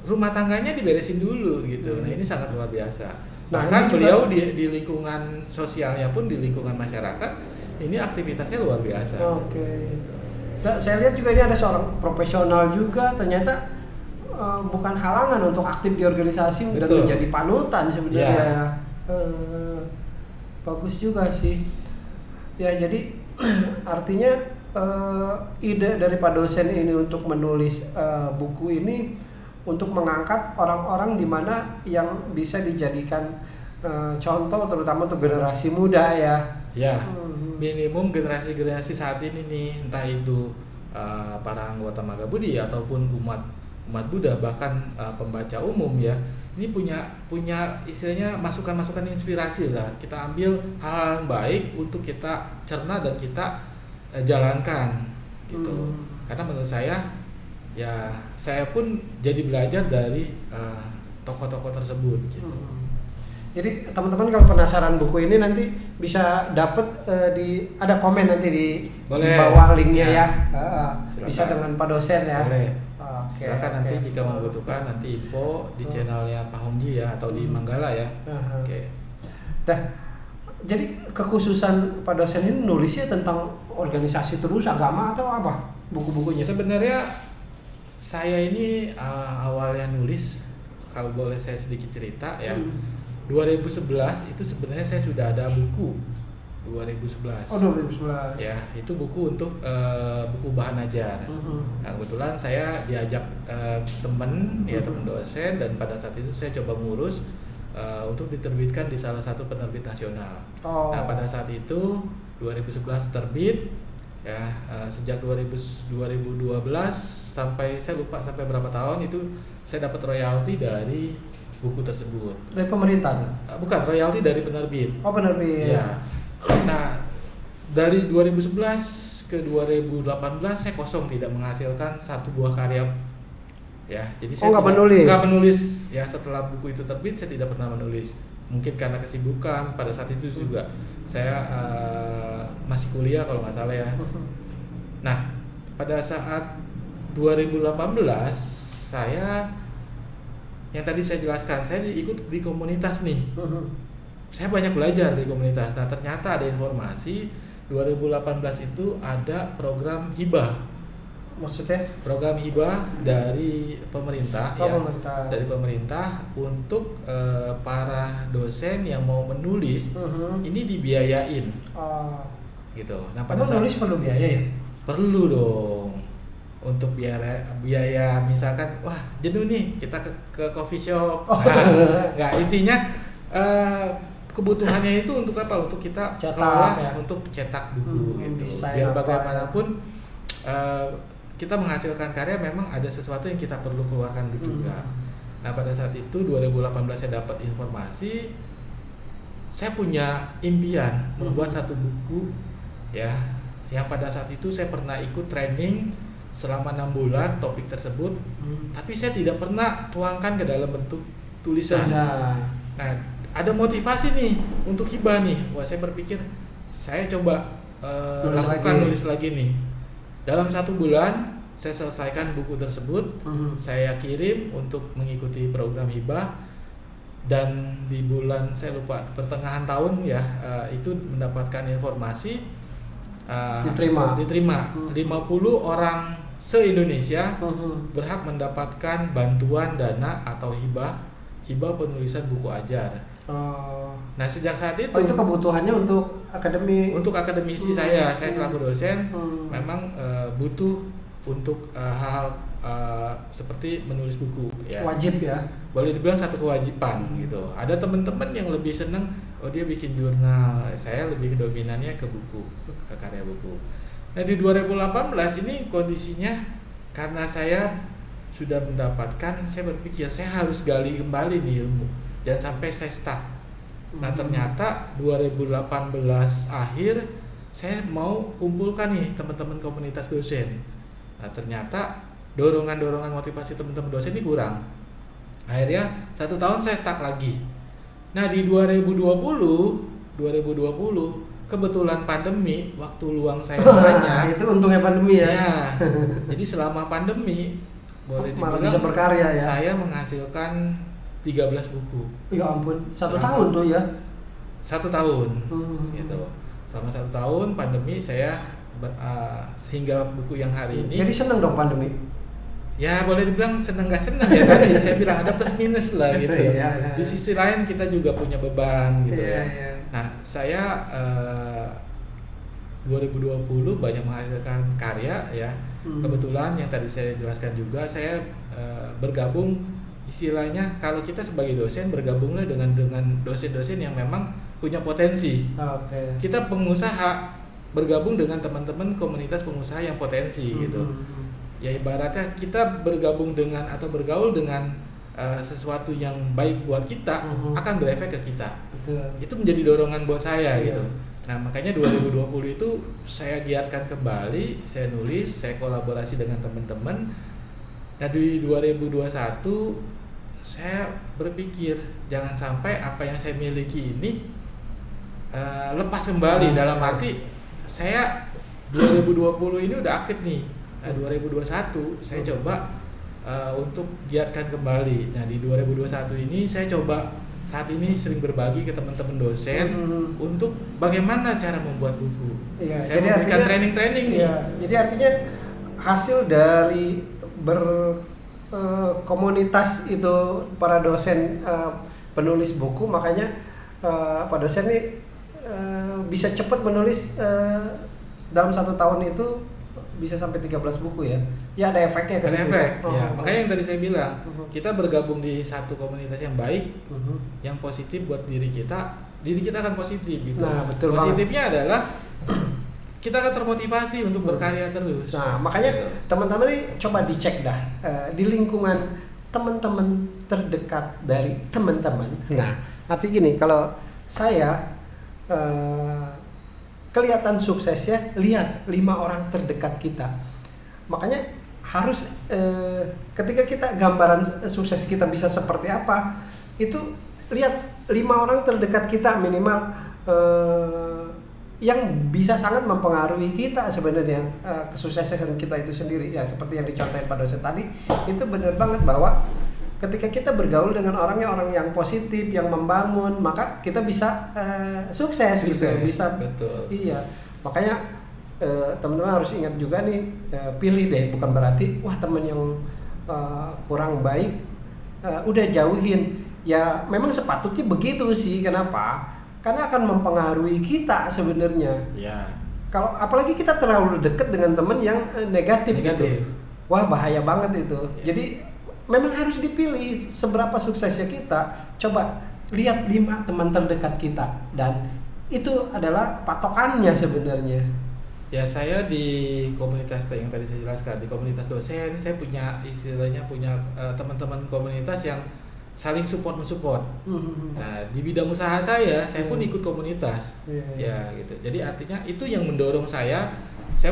rumah tangganya diberesin dulu gitu. Nah, ini sangat luar biasa. Bahkan beliau di lingkungan sosialnya pun, di lingkungan masyarakat, ini aktivitasnya luar biasa. Nah, saya lihat juga ini ada seorang profesional juga, ternyata bukan halangan untuk aktif di organisasi. Dan menjadi panutan sebenarnya. Bagus juga sih. Ya, jadi artinya ide dari Pak dosen ini untuk menulis buku ini untuk mengangkat orang-orang di mana yang bisa dijadikan contoh terutama untuk generasi muda ya. Ya, minimum generasi-generasi saat ini nih, entah itu para anggota Magabudi ataupun umat Buddha, bahkan pembaca umum ya. Ini punya istilahnya masukan-masukan inspirasi lah. Kita ambil hal yang baik untuk kita cerna dan kita jalankan gitu. Karena menurut saya ya saya pun jadi belajar dari tokoh-tokoh tersebut gitu. Jadi teman-teman kalau penasaran buku ini nanti bisa dapat ada komen nanti di bawah linknya ya. Bisa dengan Pak dosen ya. Boleh. Silakan nanti jika membutuhkan nanti info di channelnya Pak Hongji ya atau di Manggala ya. Oke. Dah. Jadi kekhususan Pak dosen ini nulisnya tentang organisasi terus agama atau apa buku-bukunya? Sebenarnya saya ini awalnya nulis, kalau boleh saya sedikit cerita ya. 2011 itu sebenarnya saya sudah ada buku 2011. Oh 2011. Ya, itu buku untuk buku bahan ajar. Nah, kebetulan saya diajak teman dosen, dan pada saat itu saya coba ngurus untuk diterbitkan di salah satu penerbit nasional. Nah, pada saat itu 2011 terbit ya, sejak 2012 sampai saya lupa sampai berapa tahun itu saya dapat royalti dari buku tersebut. Dari pemerintah tuh? Bukan, royalti dari penerbit. Oh, penerbit. Ya. Nah, dari 2011 ke 2018 saya kosong, tidak menghasilkan satu buah karya. Ya, jadi saya nggak menulis. Ya, setelah buku itu terbit saya tidak pernah menulis. Mungkin karena kesibukan pada saat itu juga saya masih kuliah kalau nggak salah ya. Nah, pada saat 2018 saya yang tadi saya jelaskan, saya ikut di komunitas nih. Saya banyak belajar di komunitas. Nah, ternyata ada informasi 2018 itu ada program hibah. Maksudnya? Program hibah dari pemerintah ya. Pemerintah. Dari pemerintah untuk para dosen yang mau menulis ini dibiayain. Gitu. Nah, pada saat nulis perlu biaya ya? Perlu dong. Untuk biaya misalkan wah jenuh nih kita ke coffee shop. Nah, intinya kebutuhannya itu untuk apa? Untuk kita kelola ya? Untuk cetak buku gitu. Biar bagaimanapun kita menghasilkan karya memang ada sesuatu yang kita perlu keluarkan juga. Nah, pada saat itu 2018 saya dapat informasi, saya punya impian membuat satu buku ya, yang pada saat itu saya pernah ikut training selama 6 bulan topik tersebut, tapi saya tidak pernah tuangkan ke dalam bentuk tulisan. Nah, ada motivasi nih untuk hibah nih. Wah, saya berpikir saya coba nulis lagi nih. Dalam 1 bulan saya selesaikan buku tersebut. Saya kirim untuk mengikuti program hibah, dan di bulan saya lupa pertengahan tahun ya, itu mendapatkan informasi diterima 50 orang se-Indonesia berhak mendapatkan bantuan dana atau hibah penulisan buku ajar. Nah, sejak saat itu itu kebutuhannya untuk akademisi saya selaku dosen memang butuh untuk hal seperti menulis buku ya. Wajib ya. Boleh dibilang satu kewajiban gitu. Ada teman-teman yang lebih senang dia bikin jurnal, saya lebih dominannya ke buku, ke karya buku. Nah, di 2018 ini kondisinya karena saya sudah mendapatkan, saya berpikir saya harus gali kembali nih ilmu, jangan sampai saya stuck. Nah, ternyata 2018 akhir saya mau kumpulkan nih teman-teman komunitas dosen. Nah, ternyata dorongan motivasi teman-teman dosen ini kurang. Akhirnya 1 tahun saya stuck lagi. Nah, di 2020 kebetulan pandemi, waktu luang saya banyak. Itu untungnya pandemi ya. Ya. Jadi selama pandemi boleh dibilang bisa berkarya ya. Saya menghasilkan 13 buku. Ya ampun, 1 tahun tuh ya. 1 tahun. Gitu. Selama 1 tahun pandemi saya sehingga buku yang hari ini. Jadi seneng dong pandemi. Ya, boleh dibilang seneng gak seneng ya, tadi saya bilang ada plus minus lah gitu. Ya. Di sisi lain kita juga punya beban gitu ya. Nah, saya 2020 banyak menghasilkan karya ya. Kebetulan yang tadi saya jelaskan juga, saya bergabung, istilahnya kalau kita sebagai dosen bergabunglah dengan dosen-dosen yang memang punya potensi. Kita pengusaha bergabung dengan teman-teman komunitas pengusaha yang potensi gitu. Ya ibaratnya kita bergabung dengan atau bergaul dengan sesuatu yang baik buat kita akan berefek ke kita. Betul. Itu menjadi dorongan buat saya gitu. Nah makanya 2020 itu saya giatkan kembali, saya nulis, saya kolaborasi dengan teman-teman. Nah di 2021 saya berpikir jangan sampai apa yang saya miliki ini lepas kembali, dalam arti saya 2020 ini udah aktif nih. Nah 2021 saya coba untuk giatkan kembali. Nah di 2021 ini saya coba saat ini sering berbagi ke teman-teman dosen untuk bagaimana cara membuat buku. Saya memberikan training-training nih. Jadi artinya hasil dari komunitas itu para dosen penulis buku, makanya Pak dosen nih bisa cepat menulis dalam 1 tahun itu bisa sampai 13 buku ya. Ya ada efeknya ke situ. Ya, makanya yang tadi saya bilang, kita bergabung di satu komunitas yang baik, yang positif buat diri kita akan positif gitu. Nah, betul positifnya banget. adalah kita akan termotivasi untuk berkarya terus. Nah, makanya gitu. Teman-teman nih coba dicek dah di lingkungan teman-teman terdekat dari teman-teman. Nah, arti gini, kalau saya kelihatan suksesnya, lihat 5 orang terdekat kita. Makanya harus ketika kita gambaran sukses kita bisa seperti apa, itu lihat 5 orang terdekat kita minimal yang bisa sangat mempengaruhi kita sebenarnya kesuksesan kita itu sendiri. Ya seperti yang dicontohin Pak dosen tadi, itu benar banget bahwa ketika kita bergaul dengan orang yang positif, yang membangun, maka kita bisa sukses gitu. Bisa. Betul. Iya. Makanya teman-teman harus ingat juga nih, pilih deh, bukan berarti wah teman yang kurang baik udah jauhin. Ya memang sepatutnya begitu sih. Kenapa? Karena akan mempengaruhi kita sebenarnya. Ya. Kalau apalagi kita terlalu dekat dengan teman yang negatif. Gitu. Wah bahaya banget itu. Ya. Jadi memang harus dipilih seberapa suksesnya kita. Coba lihat 5 teman terdekat kita, dan itu adalah patokannya sebenarnya. Ya saya di komunitas yang tadi saya jelaskan, di komunitas dosen, saya punya istilahnya teman-teman komunitas yang saling support-mensupport. Nah di bidang usaha saya pun ikut komunitas. Ya gitu. Jadi artinya itu yang mendorong saya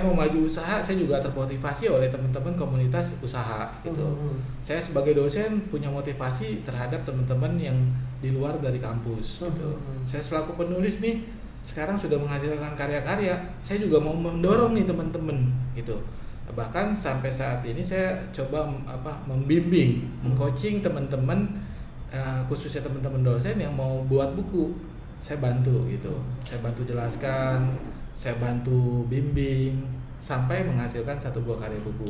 mau maju usaha, saya juga termotivasi oleh teman-teman komunitas usaha gitu. Saya sebagai dosen punya motivasi terhadap teman-teman yang di luar dari kampus gitu. Saya selaku penulis nih sekarang sudah menghasilkan karya-karya, saya juga mau mendorong nih teman-teman gitu. Bahkan sampai saat ini saya coba membimbing, mengcoaching teman-teman khususnya teman-teman dosen yang mau buat buku. Saya bantu gitu. Saya bantu jelaskan, saya bantu bimbing sampai menghasilkan 1 buah karya buku.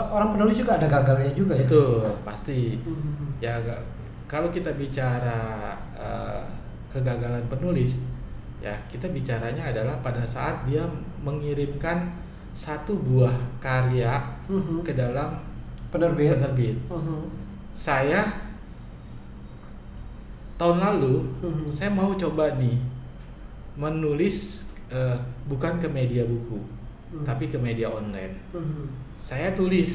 Orang penulis juga ada gagalnya juga ya? Itu pasti. Ya kalau kita bicara kegagalan penulis, ya kita bicaranya adalah pada saat dia mengirimkan 1 buah karya ke dalam penerbit. Saya tahun lalu saya mau coba nih menulis bukan ke media buku, tapi ke media online. Saya tulis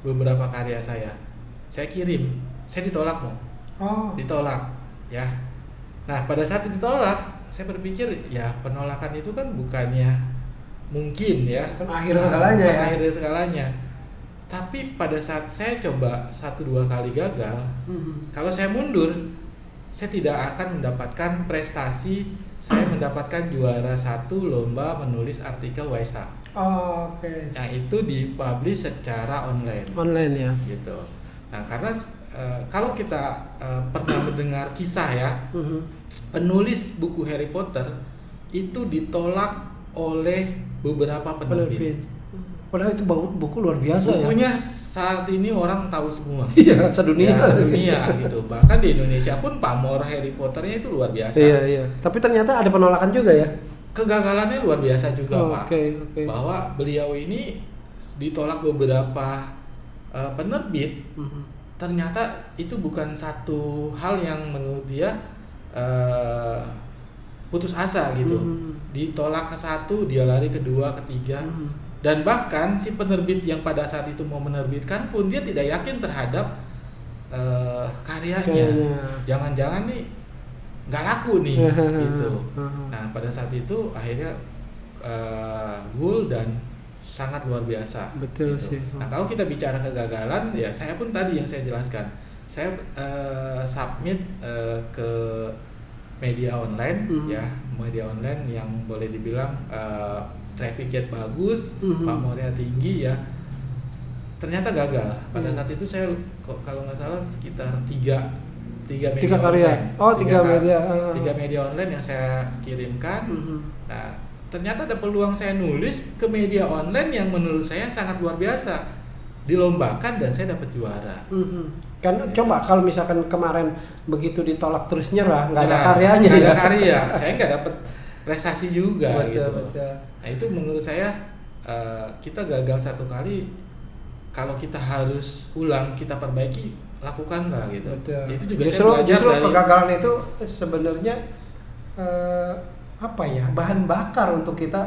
beberapa karya saya kirim, saya ditolak ditolak ya. Nah pada saat ditolak, saya berpikir ya penolakan itu kan bukannya mungkin ya, kan akhir segalanya ya. Akhir segalanya. Tapi pada saat saya coba 1-2 kali gagal, kalau saya mundur, saya tidak akan mendapatkan prestasi. Saya mendapatkan juara 1 lomba menulis artikel Waisak. Oke. Yang itu dipublish secara online. Online ya. Gitu. Nah, karena kalau kita pernah mendengar kisah ya, penulis buku Harry Potter itu ditolak oleh beberapa penerbit. Padahal itu buku luar biasa. Bukunya saat ini orang tahu semua. Iya, sedunia. Ya, sedunia gitu. Bahkan di Indonesia pun pamor Harry Potternya itu luar biasa. Iya. Tapi ternyata ada penolakan juga ya. kegagalannya luar biasa juga, Pak. Oke. Bahwa beliau ini ditolak beberapa penerbit. Ternyata itu bukan satu hal yang menurut dia putus asa gitu. Ditolak ke satu, dia lari kedua, ketiga. Dan bahkan si penerbit yang pada saat itu mau menerbitkan pun dia tidak yakin terhadap karyanya. Jangan-jangan nih nggak laku nih gitu. Nah pada saat itu akhirnya gul dan sangat luar biasa. Betul gitu. sih. Nah kalau kita bicara kegagalan, ya saya pun tadi yang saya jelaskan, saya submit ke media online, ya media online yang boleh dibilang trafficnya bagus, pamornya tinggi ya. Ternyata gagal. Pada saat itu saya kalau nggak salah sekitar tiga media karya. online. Tiga media online yang saya kirimkan. Nah, ternyata ada peluang saya nulis ke media online yang menurut saya sangat luar biasa. Dilombakan dan saya dapat juara. Kan coba kalau misalkan kemarin begitu ditolak terus nyerah, nggak ada karyanya. Nggak ada karya, saya nggak dapat prestasi juga betul, gitu. Betul. Nah itu menurut saya kita gagal satu kali, kalau kita harus ulang, kita perbaiki, lakukanlah gitu. Betul. Itu juga justru saya belajar dari kegagalan itu sebenarnya bahan bakar untuk kita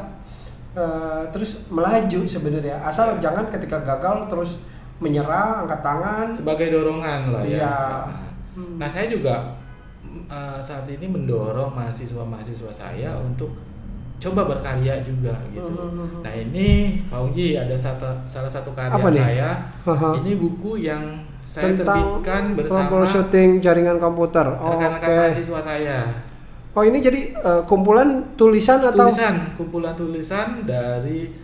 terus melaju sebenarnya. Asal jangan ketika gagal terus menyerah, angkat tangan. Sebagai dorongan lah ya. Iya. Nah saya juga saat ini mendorong mahasiswa saya untuk coba berkarya juga gitu. Nah ini Pak Uji ada salah satu karya saya. Ini buku yang saya terbitkan bersama troubleshooting jaringan komputer. rekan-rekan mahasiswa saya. Oh ini jadi kumpulan tulisan atau? Kumpulan tulisan dari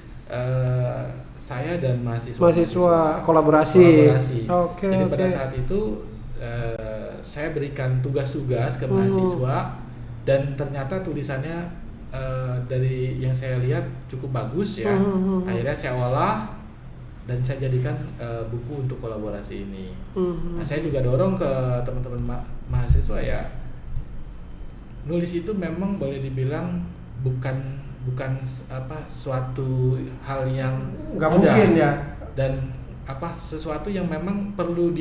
saya dan mahasiswa kolaborasi. Jadi pada saat itu saya berikan tugas-tugas ke mahasiswa dan ternyata tulisannya dari yang saya lihat cukup bagus ya. Akhirnya saya olah dan saya jadikan buku untuk kolaborasi ini. Nah, saya juga dorong ke teman-teman mahasiswa ya. Nulis itu memang boleh dibilang bukan suatu hal yang nggak mungkin ya, dan sesuatu yang memang perlu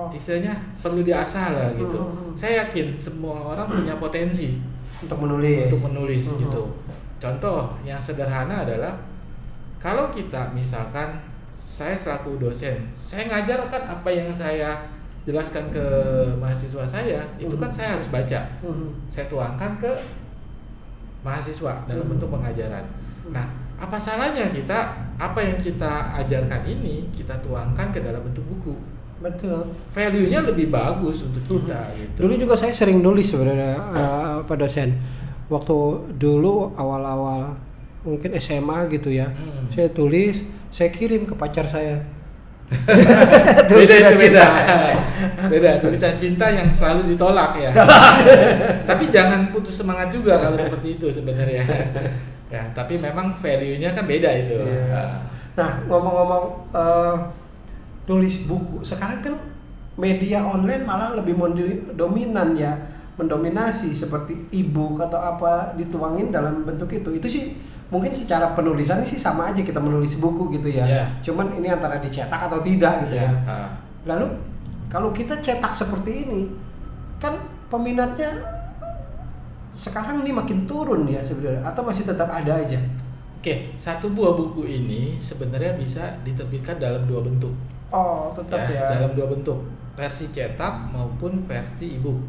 istilahnya perlu diasah lah gitu. Saya yakin semua orang punya potensi untuk menulis gitu. Contoh yang sederhana adalah kalau kita misalkan saya selaku dosen, saya ngajarkan apa yang saya jelaskan ke mahasiswa saya, itu kan saya harus baca. Saya tuangkan ke mahasiswa dalam bentuk pengajaran. Nah, apa salahnya kita apa yang kita ajarkan ini kita tuangkan ke dalam bentuk buku? Betul. Value-nya lebih bagus untuk kita gitu. Dulu juga saya sering nulis sebenarnya Pak dosen. Waktu dulu awal-awal mungkin SMA gitu ya. Saya tulis, saya kirim ke pacar saya. Beda tulisan cinta yang selalu ditolak ya. Tapi jangan putus semangat juga kalau seperti itu sebenarnya. Ya, tapi memang value-nya kan beda itu. Nah, ngomong-ngomong tulis buku, sekarang kan media online malah lebih dominan ya, mendominasi seperti e-book atau apa dituangin dalam bentuk itu. Itu sih mungkin secara penulisannya sih sama aja kita menulis buku gitu ya. Cuman ini antara dicetak atau tidak gitu ya. Lalu kalau kita cetak seperti ini, kan peminatnya sekarang ini makin turun ya sebenarnya, atau masih tetap ada aja? Oke, satu buah buku ini sebenarnya bisa diterbitkan dalam dua bentuk. Oh, tetap ya. Dalam dua bentuk, versi cetak maupun versi e-book.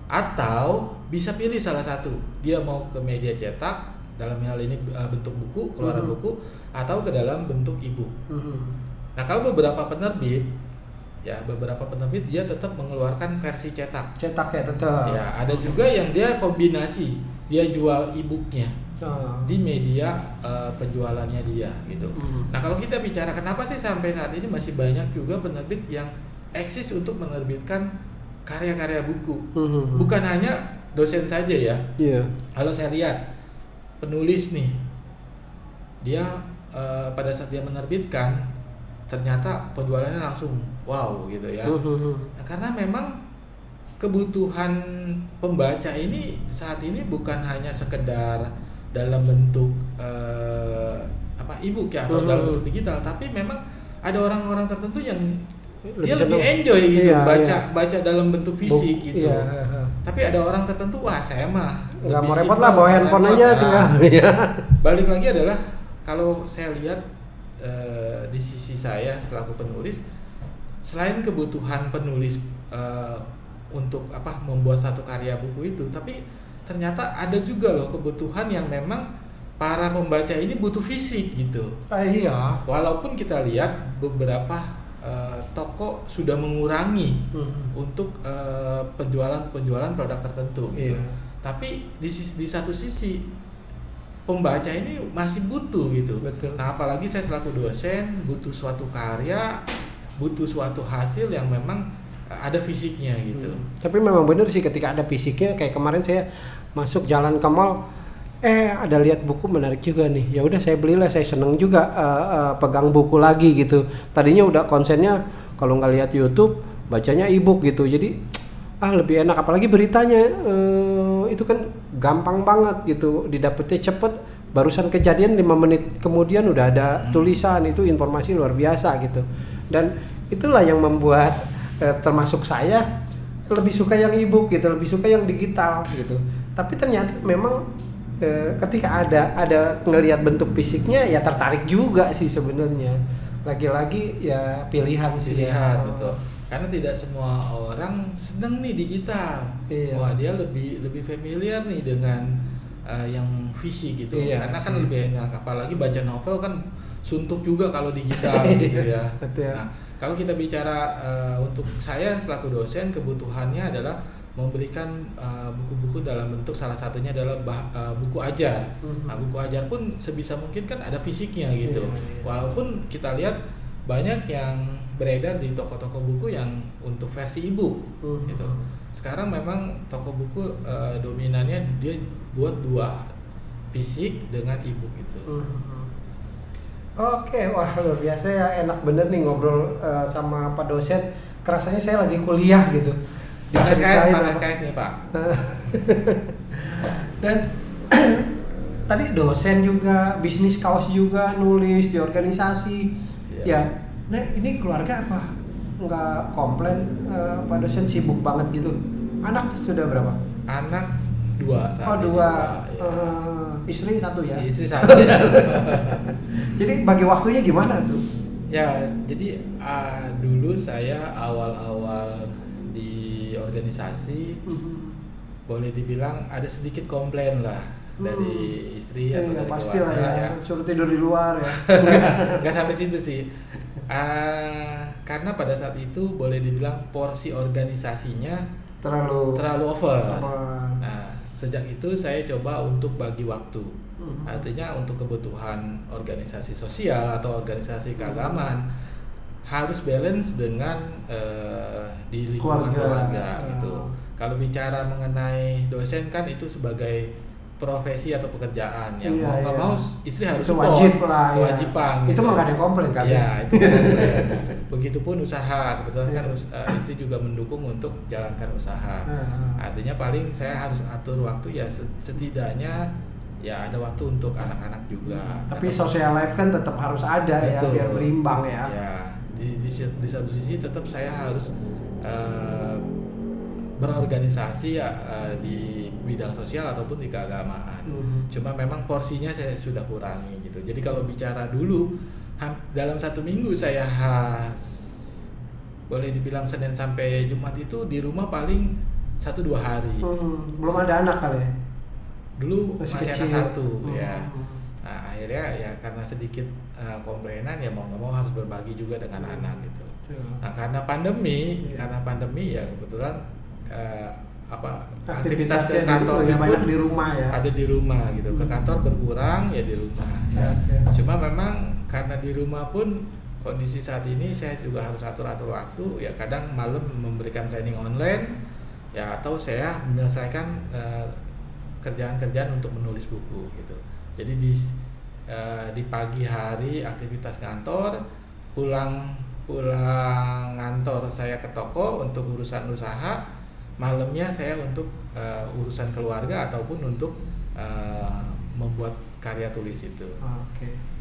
Atau bisa pilih salah satu, dia mau ke media cetak dalam hal ini bentuk buku, keluaran buku, atau ke dalam bentuk e-book. Nah, kalau beberapa penerbit dia tetap mengeluarkan versi cetak. Cetak ya tetap. Ya, ada juga yang dia kombinasi, dia jual e-booknya di media penjualannya dia gitu. Nah, kalau kita bicara kenapa sih sampai saat ini masih banyak juga penerbit yang eksis untuk menerbitkan karya-karya buku. Bukan hanya dosen saja ya. Kalau saya lihat penulis nih, dia pada saat dia menerbitkan ternyata penjualannya langsung wow gitu ya. Nah, karena memang kebutuhan pembaca ini saat ini bukan hanya sekedar dalam bentuk e-book ya atau dalam bentuk digital, tapi memang ada orang-orang tertentu yang dia lebih enjoy gitu baca dalam bentuk fisik gitu. Tapi ada orang tertentu, wah saya mah nggak mau repot lah, bawa handphone aja tinggal. Balik lagi adalah kalau saya lihat di sisi saya selaku penulis, selain kebutuhan penulis untuk membuat satu karya buku itu, tapi ternyata ada juga loh kebutuhan yang memang para pembaca ini butuh fisik gitu. Iya. Walaupun kita lihat beberapa toko sudah mengurangi untuk penjualan produk tertentu gitu. Iya. Tapi di satu sisi pembaca ini masih butuh gitu. Betul. Nah, apalagi saya selaku dosen butuh suatu karya, butuh suatu hasil yang memang ada fisiknya gitu. Tapi memang benar sih ketika ada fisiknya, kayak kemarin saya masuk jalan ke mall, ada lihat buku menarik juga nih. Ya udah saya belilah, saya seneng juga pegang buku lagi gitu. Tadinya udah konsennya kalau nggak lihat YouTube, bacanya e-book gitu. Jadi lebih enak, apalagi beritanya itu kan gampang banget gitu, didapetnya cepet. Barusan kejadian 5 menit kemudian udah ada tulisan, itu informasi luar biasa gitu. Dan itulah yang membuat termasuk saya lebih suka yang e-book gitu, lebih suka yang digital gitu. Tapi ternyata memang ketika ada ngelihat bentuk fisiknya ya tertarik juga sih sebenarnya. Lagi-lagi ya pilihan sih. Pilihan, betul. Karena tidak semua orang seneng nih digital. Iya. Wah, dia lebih familiar nih dengan yang fisik gitu. Iya, karena kan lebih enak, apalagi baca novel kan suntuk juga kalau digital gitu ya. Betul. Nah, kalau kita bicara untuk saya selaku dosen, kebutuhannya adalah memberikan buku-buku dalam bentuk, salah satunya adalah buku ajar. Nah, buku ajar pun sebisa mungkin kan ada fisiknya gitu. Walaupun kita lihat banyak yang beredar di toko-toko buku yang untuk versi e-book gitu. Sekarang memang toko buku dominannya dia buat 2, fisik dengan e-book itu. Oke, wah luar biasa ya, enak bener nih ngobrol sama Pak dosen. Kerasanya saya lagi kuliah gitu. Panas KS nih Pak. Dan tadi dosen juga, bisnis kaos juga, nulis di organisasi. Ya, nah ini keluarga apa? Nggak komplain Pak dosen sibuk banget gitu. Anak sudah berapa? Anak 2 saat Oh, 2. Ya. Istri 1 ya? Istri 1. Jadi bagi waktunya gimana tuh? Ya, jadi dulu saya awal-awal di organisasi boleh dibilang ada sedikit komplain lah dari istri atau dari pasti keluarga lah ya. Suruh tidur di luar ya. Nggak sampai situ sih. Karena pada saat itu boleh dibilang porsi organisasinya terlalu over. Nah, sejak itu saya coba untuk bagi waktu. Artinya untuk kebutuhan organisasi sosial atau organisasi keagamaan harus balance dengan di lingkungan keluarga gitu. Kalau bicara mengenai dosen kan itu sebagai profesi atau pekerjaan yang mau nggak mau istri harus itu support, wajib lah, kewajiban. Itu gitu. mah nggak ada yang komplain kan? Ya, itu komplain. Begitupun usaha, kebetulan kan istri juga mendukung untuk jalankan usaha. Artinya paling saya harus atur waktu ya setidaknya ya ada waktu untuk anak-anak juga. Tapi social life kan tetap harus ada. Betul. Ya biar berimbang ya. Ya, di satu sisi tetap saya harus berorganisasi ya di bidang sosial ataupun di keagamaan. Cuma memang porsinya saya sudah kurangi gitu. Jadi kalau bicara dulu dalam 1 minggu saya boleh dibilang Senin sampai Jumat itu di rumah paling 1-2 hari. Belum ada anak kali ya? Dulu masih anak 1 ya. Nah, akhirnya ya karena sedikit komplainan ya mau nggak mau harus berbagi juga dengan anak gitu. Nah, karena pandemi ya kebetulan aktivitas ke kantornya banyak pun di rumah ya. Ada di rumah gitu. Ke kantor berkurang ya di rumah. Ya. Cuma memang karena di rumah pun kondisi saat ini saya juga harus atur waktu ya, kadang malam memberikan training online ya, atau saya menyelesaikan kerjaan-kerjaan untuk menulis buku gitu. Jadi di pagi hari aktivitas kantor, pulang kantor saya ke toko untuk urusan usaha. malamnya saya untuk urusan keluarga ataupun untuk membuat karya tulis itu. Oke.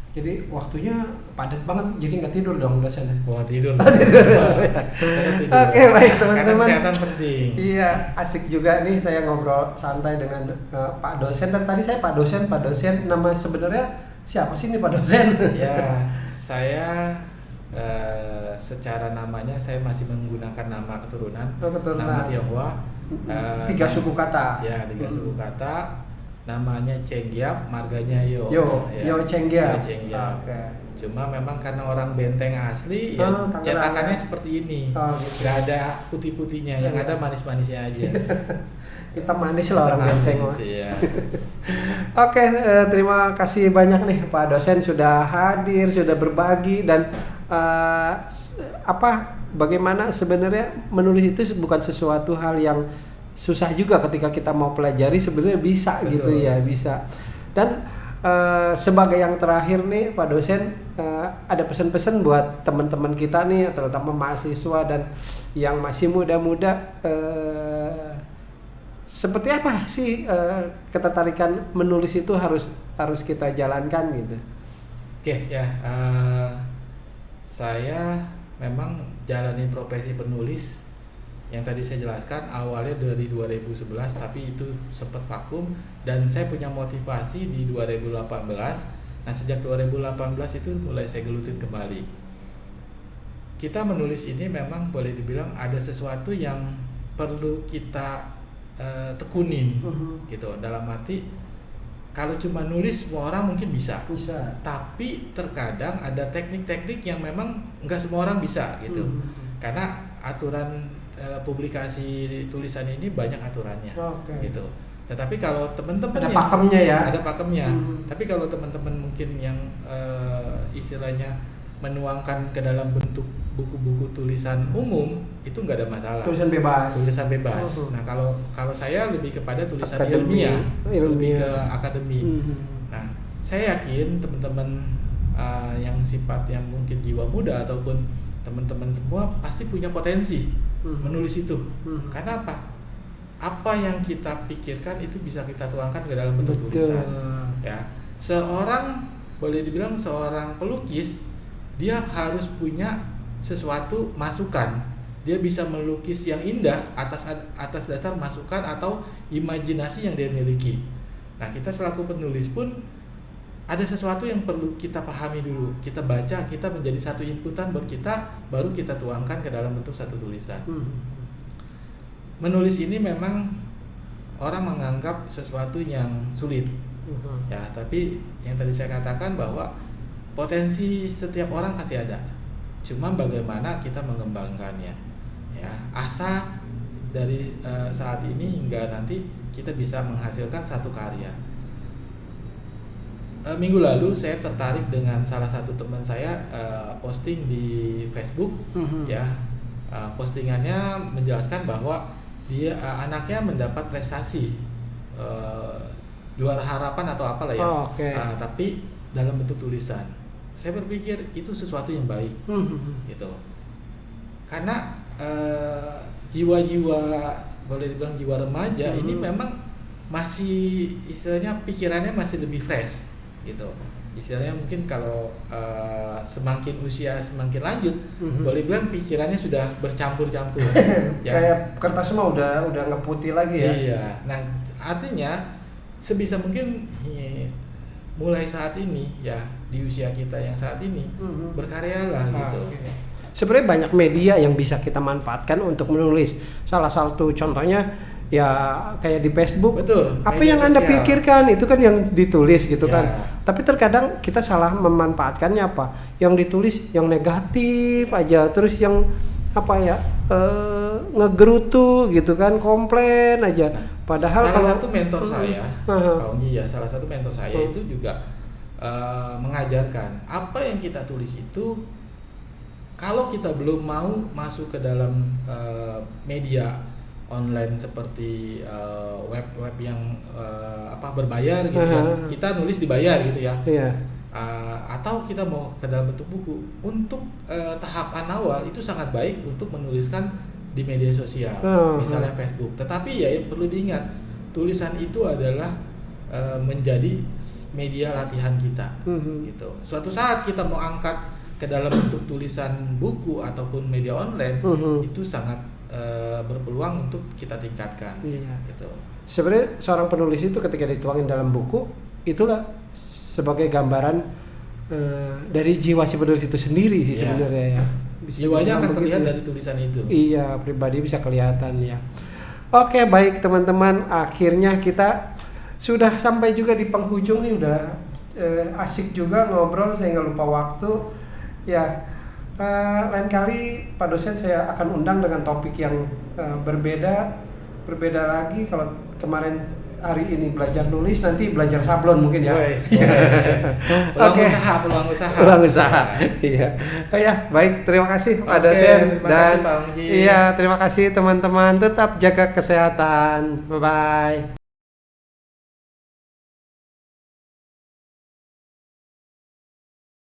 Jadi waktunya padat banget, jadi nggak tidur dong dosennya. Wah, tidur. Oke, baik teman-teman. Karena kesehatan penting. Iya, asik juga nih saya ngobrol santai dengan Pak dosen. Dan tadi saya Pak dosen. Nama sebenarnya siapa sih nih Pak dosen? Ya, saya secara namanya saya masih menggunakan nama keturunan. Nama Tionghoa. 3 suku kata. Ya, 3 suku kata. Namanya Cheng Giap, marganya Yo. Yo Cheng Giap. Okay. Cuma memang karena orang Benteng asli, ya cetakannya seperti ini. Gitu. Gak ada putih-putihnya, yang ada manis-manisnya aja. Kita manis lah orang Benteng. Ya. Oke, terima kasih banyak nih Pak dosen sudah hadir, sudah berbagi dan bagaimana sebenarnya menulis itu bukan sesuatu hal yang susah juga ketika kita mau pelajari, sebenarnya bisa. Betul. Gitu ya, bisa. Dan sebagai yang terakhir nih Pak dosen, ada pesan-pesan buat teman-teman kita nih, terutama mahasiswa dan yang masih muda-muda, seperti apa sih ketertarikan menulis itu harus kita jalankan gitu. Oke, ya, saya memang jalani profesi penulis yang tadi saya jelaskan awalnya dari 2011, tapi itu sempat vakum dan saya punya motivasi di 2018. Nah, sejak 2018 itu mulai saya gelutin kembali. Kita menulis ini memang boleh dibilang ada sesuatu yang perlu kita tekunin, gitu. Dalam arti kalau cuma nulis semua orang mungkin bisa. Tapi terkadang ada teknik-teknik yang memang nggak semua orang bisa, gitu. Karena aturan publikasi tulisan ini banyak aturannya, gitu. Tetapi kalau teman-teman ada pakemnya ya. Ada pakemnya. Tapi kalau teman-teman mungkin yang istilahnya menuangkan ke dalam bentuk buku-buku tulisan umum, itu nggak ada masalah. Tulisan bebas. Nah, kalau saya lebih kepada tulisan ilmiah, lebih ke akademi. Nah, saya yakin teman-teman yang sifatnya mungkin jiwa muda ataupun teman-teman semua pasti punya potensi menulis itu. Karena apa yang kita pikirkan itu bisa kita tuangkan ke dalam bentuk tulisan. Ya, boleh dibilang seorang pelukis, dia harus punya sesuatu masukan. Dia bisa melukis yang indah atas dasar masukan atau imajinasi yang dia miliki. Nah, kita selaku penulis pun ada sesuatu yang perlu kita pahami dulu. Kita baca, kita menjadi satu inputan buat kita, baru kita tuangkan ke dalam bentuk satu tulisan. Menulis ini memang orang menganggap sesuatu yang sulit. Ya, tapi yang tadi saya katakan bahwa potensi setiap orang pasti ada. Cuma bagaimana kita mengembangkannya. Ya, asa dari saat ini hingga nanti kita bisa menghasilkan satu karya. Minggu lalu saya tertarik dengan salah satu teman saya posting di Facebook, ya, postingannya menjelaskan bahwa dia anaknya mendapat prestasi juara harapan atau apalah ya, tapi dalam bentuk tulisan. Saya berpikir itu sesuatu yang baik, gitu, karena jiwa-jiwa boleh dibilang jiwa remaja ini memang masih istilahnya pikirannya masih lebih fresh. Gitu. Istilahnya mungkin kalau semakin usia semakin lanjut, boleh bilang pikirannya sudah bercampur-campur. Ya. Kayak kertas mah udah ngeputih lagi ya. Iya. Nah, artinya sebisa mungkin mulai saat ini ya, di usia kita yang saat ini berkaryalah gitu. Okay. Sebenarnya banyak media yang bisa kita manfaatkan untuk menulis. Salah satu contohnya ya kayak di Facebook. Betul. Apa yang Anda pikirkan itu kan yang ditulis gitu ya. kan. Tapi terkadang kita salah memanfaatkannya apa? Yang ditulis yang negatif aja, terus yang apa ya ngegerutu gitu kan, komplain aja. Nah, padahal salah satu mentor saya, Pak Unji ya, salah satu mentor saya itu juga mengajarkan apa yang kita tulis itu kalau kita belum mau masuk ke dalam media online seperti web yang berbayar gitu kan, kita nulis dibayar gitu ya. Atau kita mau ke dalam bentuk buku, untuk tahapan awal itu sangat baik untuk menuliskan di media sosial, misalnya Facebook. Tetapi ya perlu diingat, tulisan itu adalah menjadi media latihan kita, gitu. Suatu saat kita mau angkat ke dalam bentuk tulisan buku ataupun media online, itu sangat berpeluang untuk kita tingkatkan. Gitu. Sebenarnya seorang penulis itu ketika dituangin dalam buku, itulah sebagai gambaran dari jiwa si penulis itu sendiri sih sebenarnya ya. Jiwanya akan terlihat dari tulisan itu. Iya, pribadi bisa kelihatan ya. Oke, baik teman-teman, akhirnya kita sudah sampai juga di penghujung nih, udah asik juga ngobrol, saya nggak lupa waktu. Ya, lain kali Pak dosen saya akan undang dengan topik yang berbeda lagi. Kalau kemarin hari ini belajar nulis, nanti belajar sablon mungkin ya. Peluang usaha. Iya. Ya, baik, terima kasih Pak dosen dan kasih, Pak Ongji. Iya, terima kasih teman-teman, tetap jaga kesehatan. Bye bye.